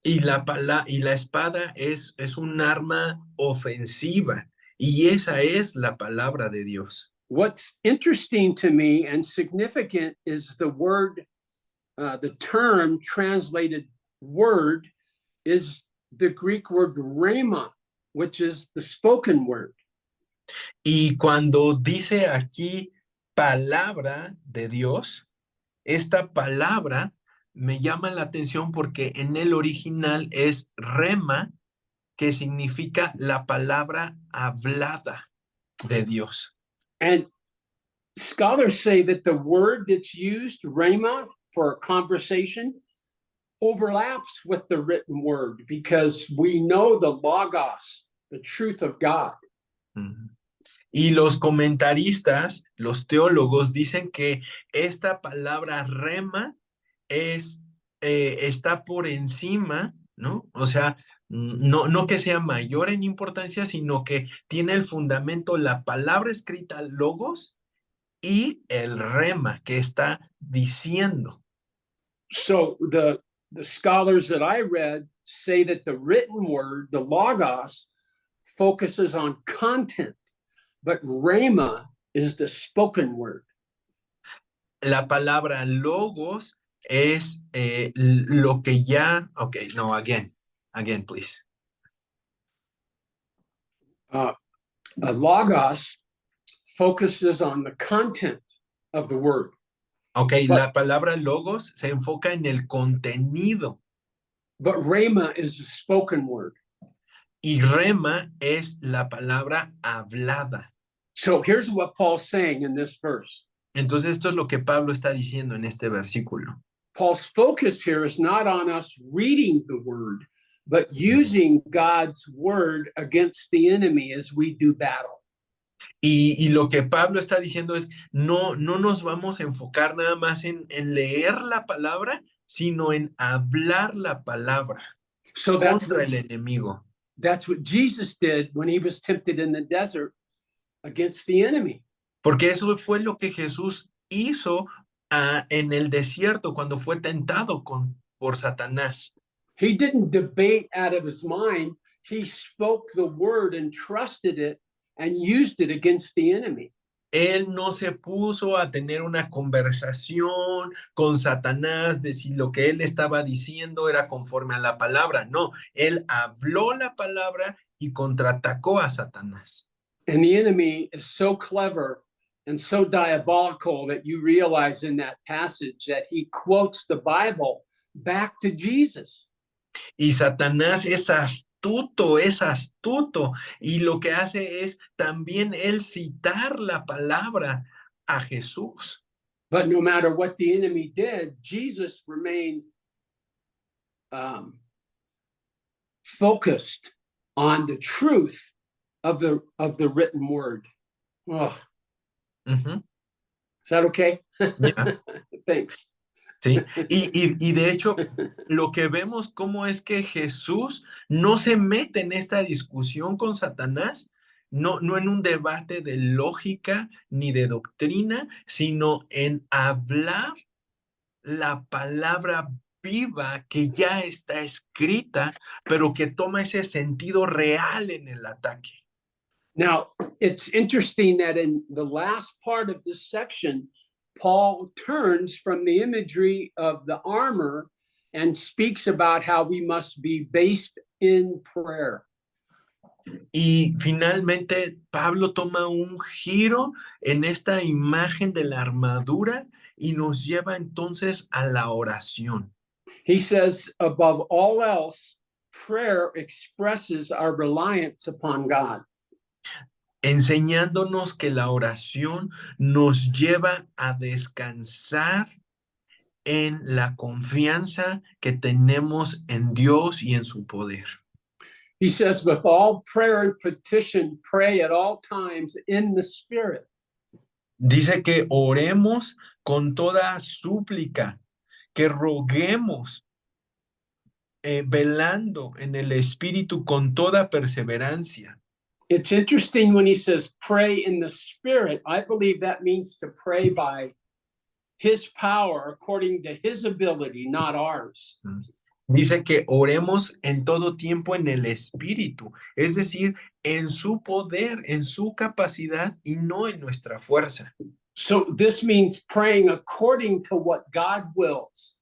Y la espada es un arma ofensiva Y esa es la palabra de Dios. What's interesting to me and significant is the word, the term translated word is the Greek word rhema, which is the spoken word. Y cuando dice aquí palabra de Dios, esta palabra me llama la atención porque en el original es rema, que significa la palabra hablada de Dios. And scholars say that the word that's used, rhema, for a conversation overlaps with the written word because we know the logos, the truth of God. Ujú. Y los comentaristas, los teólogos, dicen que esta palabra rema está por encima, ¿no? O sea, no que sea mayor en importancia, sino que tiene el fundamento la palabra escrita logos y el rema que está diciendo. So the scholars that I read say that the written word, the logos, focuses on content, but rhema is the spoken word. La palabra logos es lo que ya, okay, no, again, please. A logos focuses on the content of the word. Ok, la palabra logos se enfoca en el contenido. But rhema is the spoken word. Y rema es la palabra hablada. So here's what Paul's saying in this verse. Entonces esto es lo que Pablo está diciendo en este versículo. Paul's focus here is not on us reading the word, but using God's word against the enemy as we do battle. Y lo que Pablo está diciendo es, no nos vamos a enfocar nada más en leer la palabra, sino en hablar la palabra contra el enemigo. That's what Jesus did when he was tempted in the desert against the enemy. Porque eso fue lo que Jesús hizo en el desierto cuando fue tentado por Satanás. He didn't debate out of his mind. He spoke the word and trusted it and used it against the enemy. Él no se puso a tener una conversación con Satanás de si lo que él estaba diciendo era conforme a la palabra. No, él habló la palabra y contraatacó a Satanás. And the enemy is so clever and so diabolical that you realize in that passage that he quotes the Bible back to Jesus. Y Satanás es astuto, y lo que hace es también él citar la palabra a Jesús. But no matter what the enemy did, Jesus remained focused on the truth of the written word. Oh. Uh-huh. Is that okay? Yeah. Thanks. Sí, y de hecho, lo que vemos cómo es que Jesús no se mete en esta discusión con Satanás, no en un debate de lógica ni de doctrina, sino en hablar la palabra viva que ya está escrita, pero que toma ese sentido real en el ataque. Now, it's interesting that in the last part of this section, Paul turns from the imagery of the armor and speaks about how we must be based in prayer. Y finalmente Pablo toma un giro en esta imagen de la armadura y nos lleva entonces a la oración. He says, above all else, prayer expresses our reliance upon God. Enseñándonos que la oración nos lleva a descansar en la confianza que tenemos en Dios y en su poder. He says, with all prayer and petition, pray at all times in the Spirit. Dice que oremos con toda súplica, que roguemos velando en el Espíritu con toda perseverancia. It's interesting when he says pray in the Spirit. I believe that means to pray by his power according to his ability, not ours. Dice que oremos en todo tiempo en el Espíritu, es decir, en su poder, en su capacidad y no en nuestra fuerza. So this means praying according to what God wills,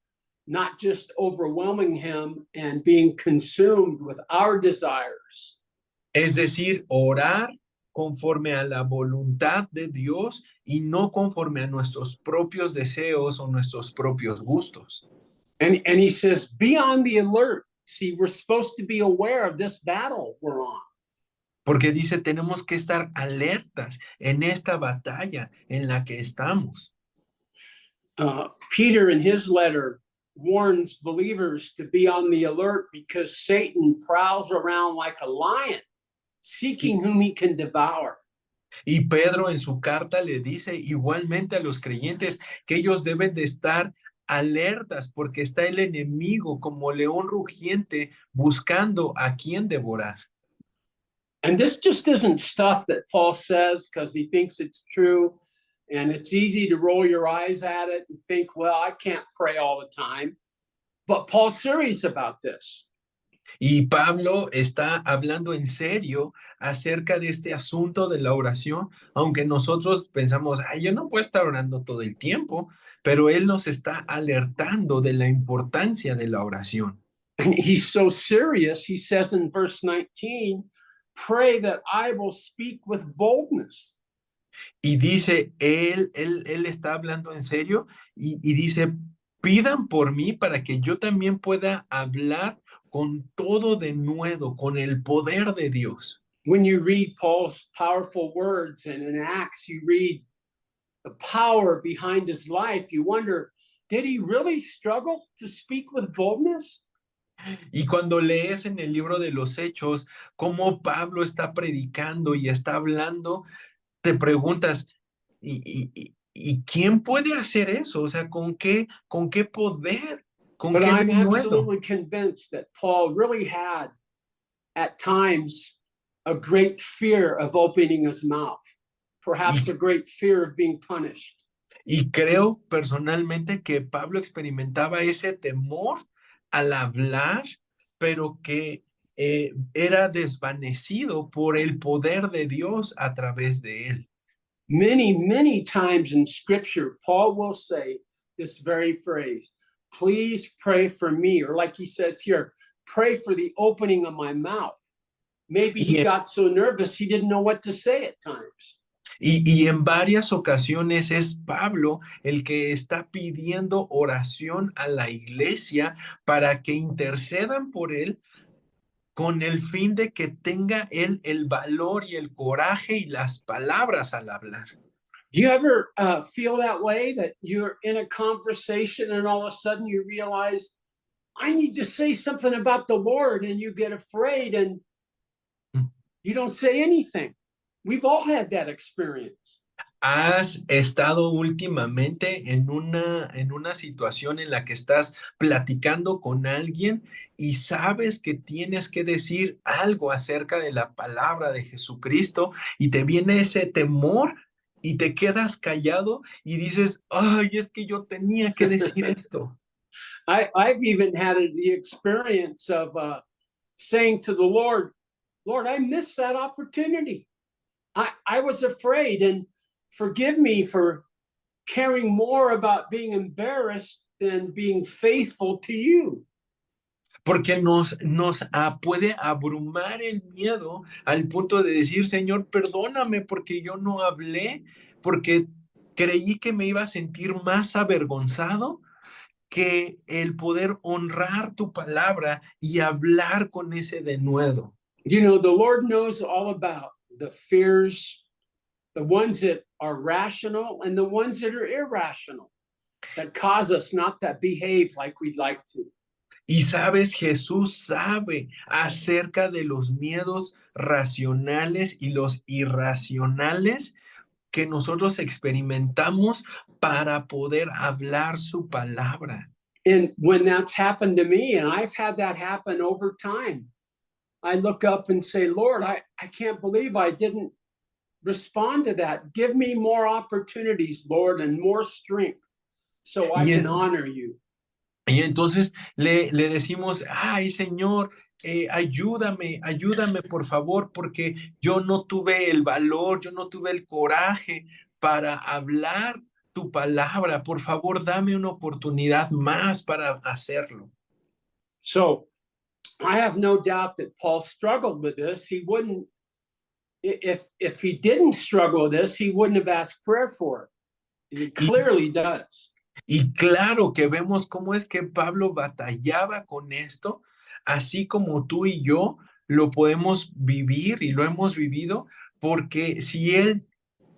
not just overwhelming him and being consumed with our desires. Es decir, orar conforme a la voluntad de Dios y no conforme a nuestros propios deseos o nuestros propios gustos. And he says, be on the alert. See, we're supposed to be aware of this battle we're on. Porque dice, tenemos que estar alertas en esta batalla en la que estamos. Peter, in his letter, warns believers to be on the alert because Satan prowls around like a lion, seeking whom he can devour. Y Pedro en su carta le dice igualmente a los creyentes que ellos deben de estar alertas porque está el enemigo como león rugiente buscando a quien devorar. And this just isn't stuff that Paul says because he thinks it's true. And it's easy to roll your eyes at it and think, well, I can't pray all the time. But Paul's serious about this. Y Pablo está hablando en serio acerca de este asunto de la oración, aunque nosotros pensamos, ay, yo no puedo estar orando todo el tiempo, pero él nos está alertando de la importancia de la oración. And he's so serious, he says in verse 19, pray that I will speak with boldness. Y dice, él está hablando en serio y dice, pidan por mí para que yo también pueda hablar con todo denuedo, con el poder de Dios. When you read Paul's powerful words and in Acts, you read the power behind his life, you wonder, did he really struggle to speak with boldness? Y cuando lees en el libro de los Hechos cómo Pablo está predicando y está hablando, te preguntas, ¿y quién puede hacer eso? O sea, ¿con qué poder? ¿Con But qué I'm denuedo? absolutely convinced that Paul really had, at times, a great fear of opening his mouth, perhaps a great fear of being punished. Y creo personalmente que Pablo experimentaba ese temor al hablar, pero que era desvanecido por el poder de Dios a través de él. Many, many times in Scripture, Paul will say this very phrase, please pray for me, or like he says here, pray for the opening of my mouth. Maybe he got so nervous he didn't know what to say at times. Y en varias ocasiones es Pablo el que está pidiendo oración a la iglesia para que intercedan por él con el fin de que tenga él el valor y el coraje y las palabras al hablar. Do you ever feel that way, that you're in a conversation and all of a sudden you realize, I need to say something about the Lord, and you get afraid and you don't say anything? We've all had that experience. ¿Has estado últimamente en una situación en la que estás platicando con alguien y sabes que tienes que decir algo acerca de la palabra de Jesucristo y te viene ese temor y te quedas callado y dices, ay, es que yo tenía que decir esto? I've even had the experience of saying to the Lord, Lord, I missed that opportunity. I was afraid, and forgive me for caring more about being embarrassed than being faithful to you. Porque nos puede abrumar el miedo al punto de decir, Señor, perdóname porque yo no hablé, porque creí que me iba a sentir más avergonzado que el poder honrar tu palabra y hablar con ese denuedo. You know, the Lord knows all about the fears, the ones that are rational and the ones that are irrational, that cause us not to behave like we'd like to. Y sabes, Jesús sabe acerca de los miedos racionales y los irracionales que nosotros experimentamos para poder hablar su palabra. And when that's happened to me, and I've had that happen over time, I look up and say, Lord, I can't believe I didn't respond to that. Give me more opportunities, Lord, and more strength so I can honor you. Y entonces le decimos, ay, Señor, ayúdame, por favor, porque yo no tuve el valor, yo no tuve el coraje para hablar tu palabra. Por favor, dame una oportunidad más para hacerlo. So I have no doubt that Paul struggled with this. He wouldn't, if he didn't struggle with this, he wouldn't have asked prayer for it. And he clearly does. Y claro que vemos cómo es que Pablo batallaba con esto, así como tú y yo lo podemos vivir y lo hemos vivido, porque si él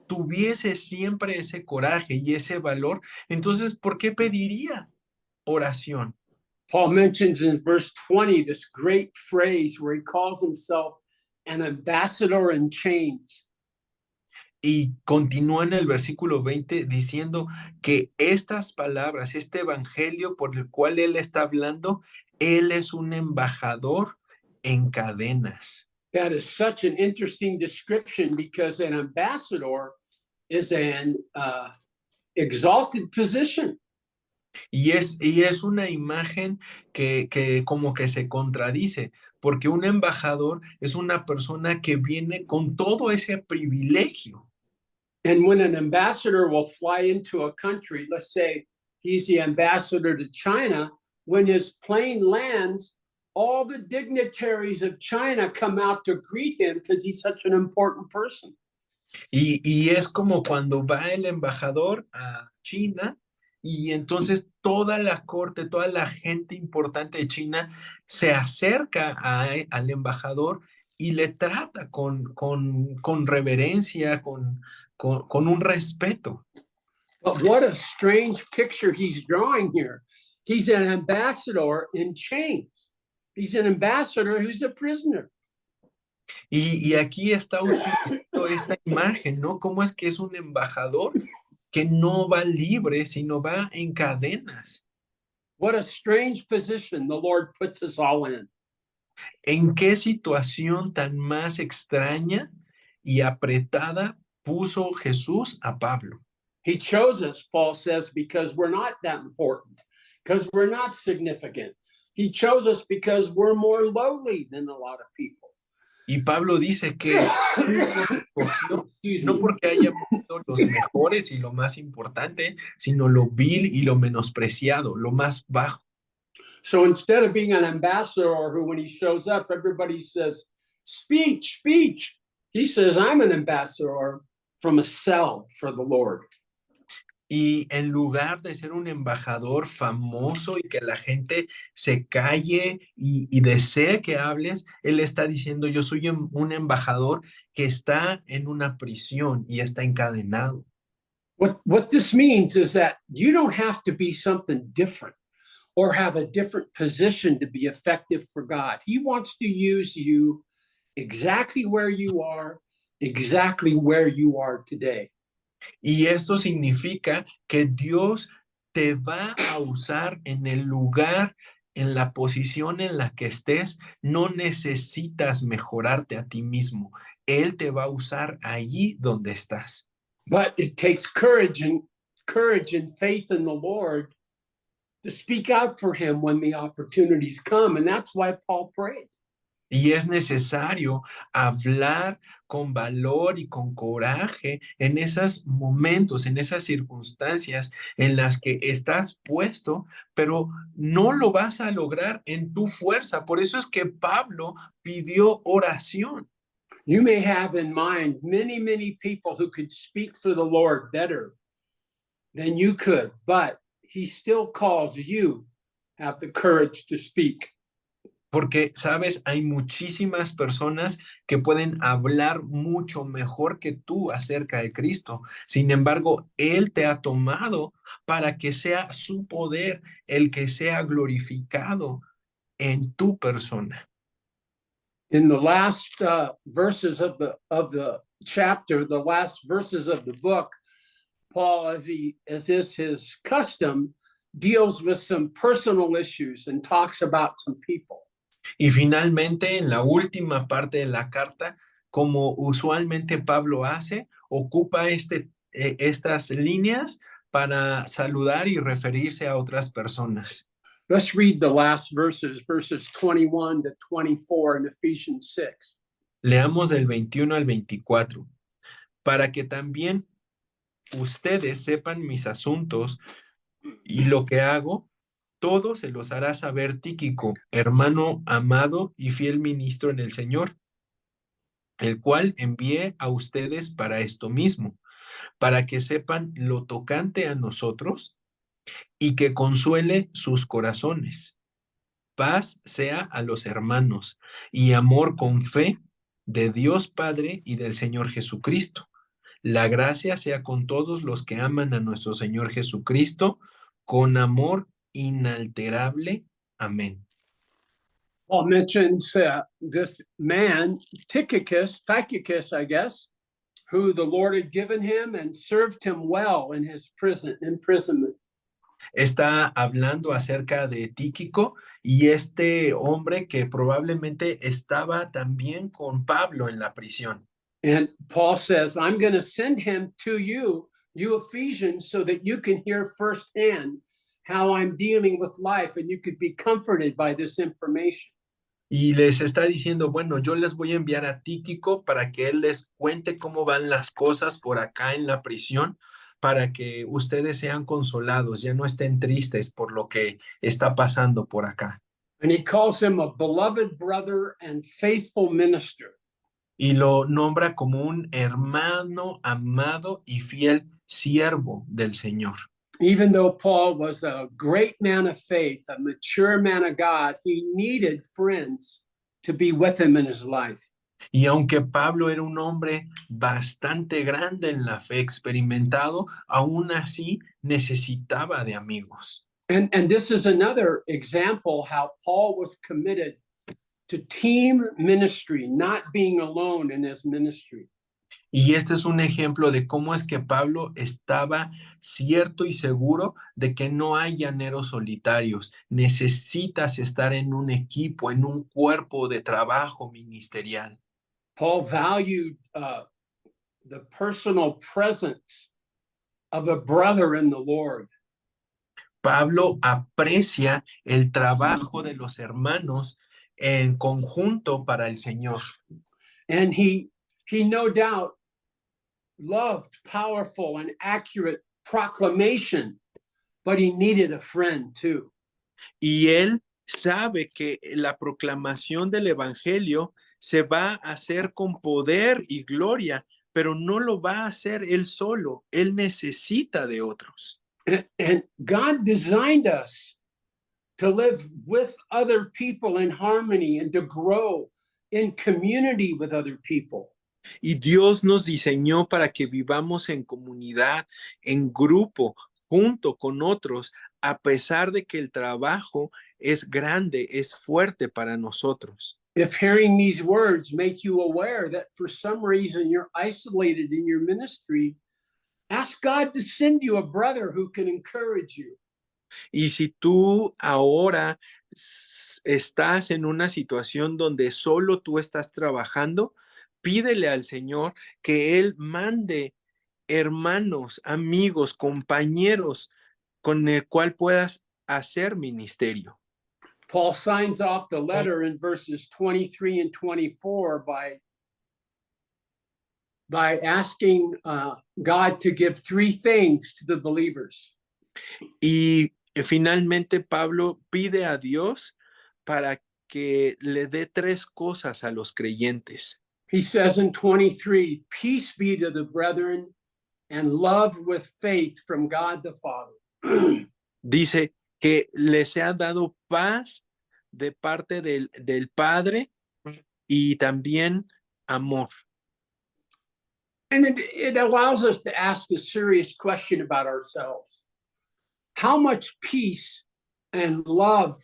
tuviese siempre ese coraje y ese valor, entonces, ¿por qué pediría oración? Paul mentions in verse 20 this great phrase where he calls himself an ambassador in chains. Y continúa en el versículo 20 diciendo que estas palabras, este evangelio por el cual él está hablando, él es un embajador en cadenas. That is such an interesting description because an ambassador is an exalted position. Y es una imagen que como que se contradice, porque un embajador es una persona que viene con todo ese privilegio. And when an ambassador will fly into a country, let's say he's the ambassador to China, when his plane lands, all the dignitaries of China come out to greet him because he's such an important person. Y es como cuando va el embajador a China y entonces toda la corte, toda la gente importante de China se acerca al embajador y le trata con reverencia, con un respeto. But what a strange picture he's drawing here. He's an ambassador in chains. He's an ambassador who's a prisoner. Y aquí está utilizando esta imagen, ¿no? ¿Cómo es que es un embajador que no va libre, sino va en cadenas? What a strange position the Lord puts us all in. ¿En qué situación tan más extraña y apretada puso Jesús a Pablo? He chose us, Paul says, because we're not that important, because we're not significant. He chose us because we're more lowly than a lot of people. Y Pablo dice que nos escogió Excuse no me. porque hayamos sido los mejores y lo más importante, sino lo vil y lo menospreciado, lo más bajo. So instead of being an ambassador who, when he shows up, everybody says, speech, speech, he says, I'm an ambassador from a cell for the Lord. Y en lugar de ser un embajador famoso y que la gente se calle y desee que hables, él está diciendo, yo soy un embajador que está en una prisión y está encadenado. What this means is that you don't have to be something different or have a different position to be effective for God. He wants to use you exactly where you are today. Y esto significa que Dios te va a usar en el lugar, en la posición en la que estés. No necesitas mejorarte a ti mismo. Él te va a usar allí donde estás. But it takes courage and faith in the Lord to speak out for him when the opportunities come. And that's why Paul prayed. Y es necesario hablar con valor y con coraje en esos momentos, en esas circunstancias en las que estás puesto, pero no lo vas a lograr en tu fuerza. Por eso es que Pablo pidió oración. You may have in mind many, many people who could speak for the Lord better than you could, but he still calls you to have the courage to speak. Porque, sabes, hay muchísimas personas que pueden hablar mucho mejor que tú acerca de Cristo. Sin embargo, Él te ha tomado para que sea su poder el que sea glorificado en tu persona. In the last verses of the chapter, the last verses of the book, Paul, as is his custom, deals with some personal issues and talks about some people. Y finalmente, en la última parte de la carta, como usualmente Pablo hace, ocupa estas líneas para saludar y referirse a otras personas. Let's read the last verses 21 to 24 in Ephesians 6. Leamos del 21 al 24, para que también ustedes sepan mis asuntos y lo que hago, todo se los hará saber Tíquico, hermano amado y fiel ministro en el Señor, el cual envié a ustedes para esto mismo, para que sepan lo tocante a nosotros y que consuele sus corazones. Paz sea a los hermanos y amor con fe de Dios Padre y del Señor Jesucristo. La gracia sea con todos los que aman a nuestro Señor Jesucristo con amor inalterable. Amén. Paul mentions this man, Tychicus, I guess, who the Lord had given him and served him well in his imprisonment. Está hablando acerca de Tíquico y este hombre que probablemente estaba también con Pablo en la prisión. And Paul says, I'm going to send him to you, you Ephesians, so that you can hear firsthand how I'm dealing with life and you could be comforted by this information. Y les está diciendo, bueno, yo les voy a enviar a Tíquico para que él les cuente cómo van las cosas por acá en la prisión, para que ustedes sean consolados, ya no estén tristes por lo que está pasando por acá. And he calls him a beloved brother and faithful minister. Y lo nombra como un hermano amado y fiel siervo del Señor. Even though Paul was a great man of faith, a mature man of God, he needed friends to be with him in his life. Y aunque Pablo era un hombre bastante grande en la fe, experimentado, aún así necesitaba de amigos. And this is another example how Paul was committed to team ministry, not being alone in his ministry. Y este es un ejemplo de cómo es que Pablo estaba cierto y seguro de que no hay llaneros solitarios. Necesitas estar en un equipo, en un cuerpo de trabajo ministerial. Paul valued the personal presence of a brother in the Lord. Pablo aprecia el trabajo de los hermanos en conjunto para el Señor. And he no doubt loved powerful and accurate proclamation, but he needed a friend too. Y él sabe que la proclamación del evangelio se va a hacer con poder y gloria, pero no lo va a hacer él solo. Él necesita de otros. And God designed us to live with other people in harmony and to grow in community with other people. Y Dios nos diseñó para que vivamos en comunidad, en grupo, junto con otros, a pesar de que el trabajo es grande, es fuerte para nosotros. If hearing these words make you aware that for some reason you're isolated in your ministry, ask God to send you a brother who can encourage you. Y si tú ahora estás en una situación donde solo tú estás trabajando, pídele al Señor que Él mande hermanos, amigos, compañeros con el cual puedas hacer ministerio. Paul signs off the letter in verses 23 and 24 by asking God to give three things to the believers. Y finalmente Pablo pide a Dios para que le dé tres cosas a los creyentes. He says in 23, peace be to the brethren and love with faith from God the Father. Dice que les ha dado paz de parte del Padre y también amor. And it allows us to ask a serious question about ourselves. How much peace and love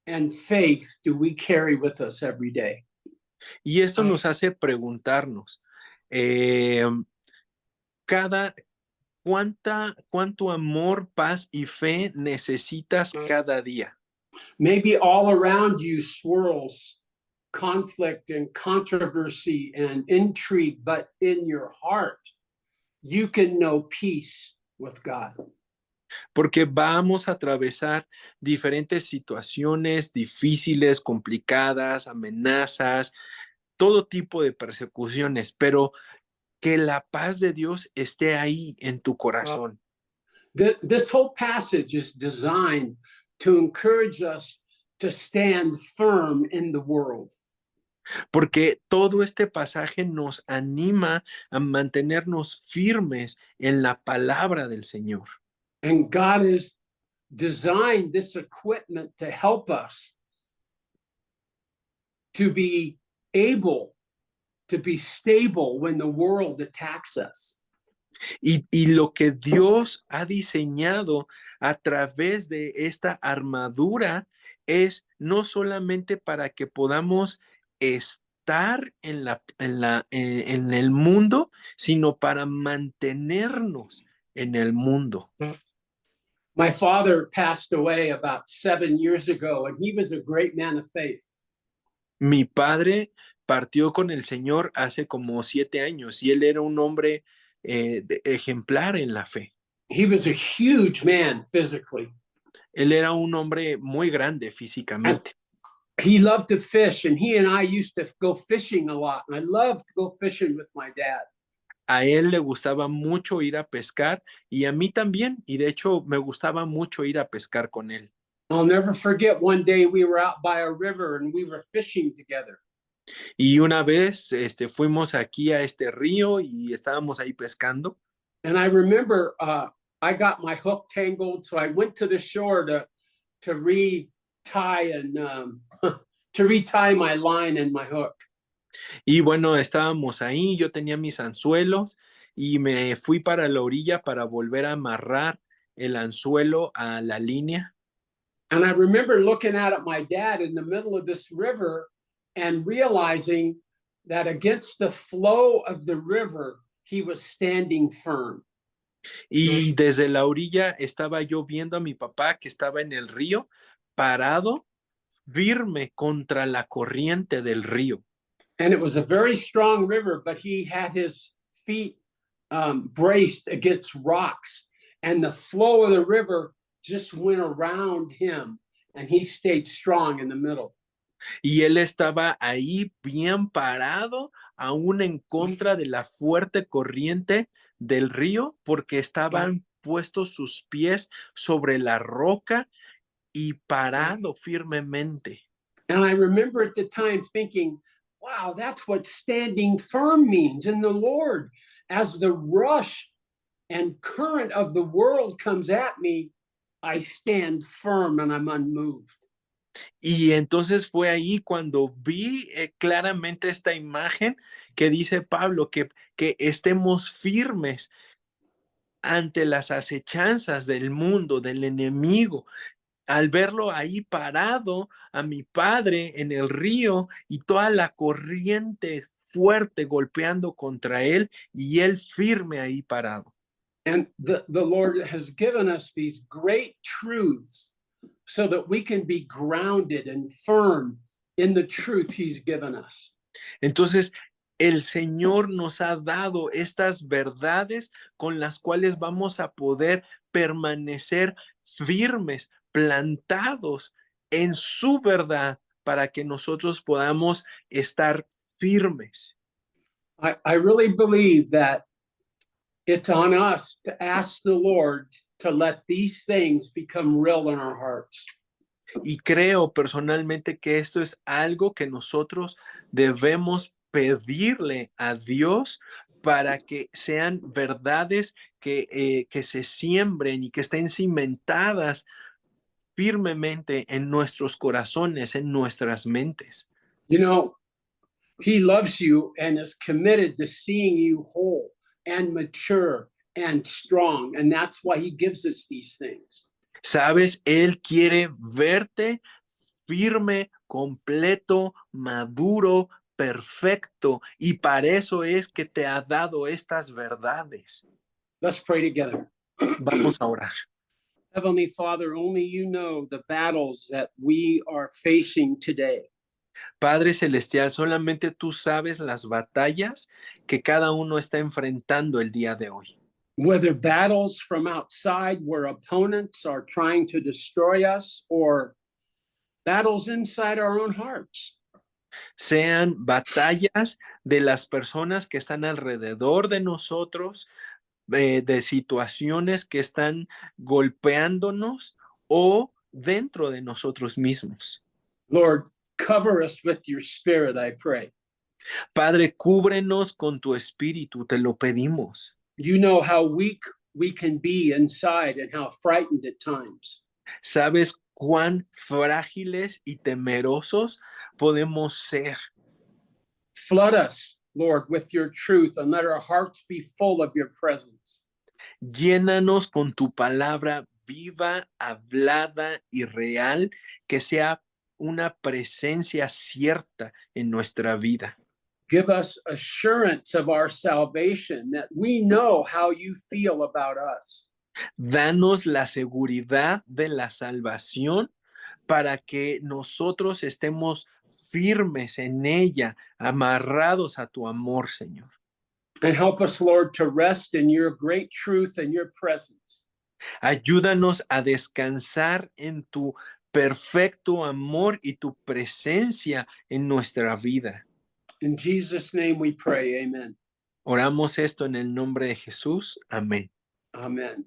and faith do we carry with us every day? Y eso nos hace preguntarnos, ¿cuánto amor, paz y fe necesitas cada día? Maybe all around you swirls conflict and controversy and intrigue, but in your heart, you can know peace with God. porque vamos a atravesar diferentes situaciones difíciles, complicadas, amenazas, todo tipo de persecuciones, pero que la paz de Dios esté ahí en tu corazón. This whole passage is designed to encourage us to stand firm in the world. Porque todo este pasaje nos anima a mantenernos firmes en la palabra del Señor. And God has designed this equipment to help us to be able to be stable when the world attacks us. Y lo que Dios ha diseñado a través de esta armadura es no solamente para que podamos estar en el mundo, sino para mantenernos en el mundo. My father passed away about 7 years ago, and he was a great man of faith. Mi padre partió con el Señor hace como 7 años y él era un hombre ejemplar en la fe. He was a huge man physically. Él era un hombre muy grande físicamente. He loved to fish, and he and I used to go fishing a lot. And I loved to go fishing with my dad. A él le gustaba mucho ir a pescar y a mí también. Y de hecho me gustaba mucho ir a pescar con él. I'll never forget one day we were out by a river and we were fishing together. Y una vez fuimos aquí a este río y estábamos ahí pescando. And I remember I got my hook tangled, so I went to the shore to retie and to retie my line and my hook. Y bueno, estábamos ahí, yo tenía mis anzuelos y me fui para la orilla para volver a amarrar el anzuelo a la línea. And I remember looking out at my dad in the middle of this river and realizing that against the flow of the river, he was standing firm. Y desde la orilla estaba yo viendo a mi papá que estaba en el río, parado, firme contra la corriente del río. And it was a very strong river, but he had his feet braced against rocks, and the flow of the river just went around him, and he stayed strong in the middle. Y él estaba ahí bien parado, aún en contra de la fuerte corriente del río, porque estaban puestos sus pies sobre la roca y parado firmemente. And I remember at the time thinking, wow, that's what standing firm means in the Lord. As the rush and current of the world comes at me, I stand firm and I'm unmoved. Y entonces fue ahí cuando vi claramente esta imagen que dice Pablo, que estemos firmes ante las acechanzas del mundo, del enemigo. Al verlo ahí parado a mi padre en el río y toda la corriente fuerte golpeando contra él y él firme ahí parado. And the Lord has given us these great truths so that we can be grounded and firm in the truth he's given us. Entonces, el Señor nos ha dado estas verdades con las cuales vamos a poder permanecer firmes, plantados en su verdad para que nosotros podamos estar firmes. I really believe that it's on us to ask the Lord to let these things become real in our hearts. Y creo personalmente que esto es algo que nosotros debemos pedirle a Dios para que sean verdades que se siembren y que estén cimentadas firmemente en nuestros corazones, en nuestras mentes. You know, he loves you and is committed to seeing you whole and mature and strong. And that's why he gives us these things. Sabes, Él quiere verte firme, completo, maduro, perfecto. Y para eso es que te ha dado estas verdades. Let's pray together. Vamos a orar. Heavenly Father, only you know the battles that we are facing today. Padre Celestial, solamente tú sabes las batallas que cada uno está enfrentando el día de hoy. whether battles from outside where opponents are trying to destroy us or battles inside our own hearts. Sean batallas de las personas que están alrededor de nosotros, de situaciones que están golpeándonos o dentro de nosotros mismos. Lord, cover us with your spirit, I pray. Padre, cúbrenos con tu espíritu, te lo pedimos. You know how weak we can be inside and how frightened at times. Sabes cuán frágiles y temerosos podemos ser. Flood us, Lord, with your truth and let our hearts be full of your presence. Llénanos con tu palabra viva, hablada y real, que sea una presencia cierta en nuestra vida. Give us assurance of our salvation, that we know how you feel about us. Danos la seguridad de la salvación para que nosotros estemos firmes en ella, amarrados a tu amor, Señor. And help us, Lord, to rest in your great truth and your presence. Ayúdanos a descansar en tu perfecto amor y tu presencia en nuestra vida. In Jesus' name we pray, amen. Oramos esto en el nombre de Jesús. Amén. Amen.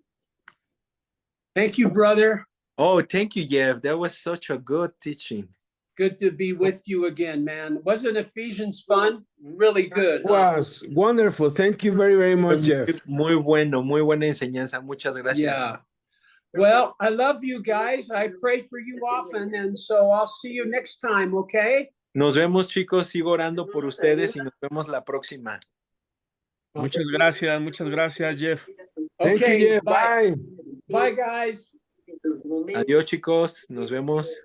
Thank you, brother. Oh, thank you, Jeff. That was such a good teaching. Good to be with you again, man. Wasn't Ephesians fun? Really good. Huh? Was wonderful. Thank you very, very much, Jeff. Muy bueno, muy buena enseñanza. Muchas gracias. Yeah. Well, I love you guys. I pray for you often, and so I'll see you next time, okay? Nos vemos, chicos. Sigo orando por ustedes y nos vemos la próxima. Muchas gracias, Jeff. Thank Okay, you, Jeff. bye. Bye. Bye, guys. Adiós, chicos. Nos vemos.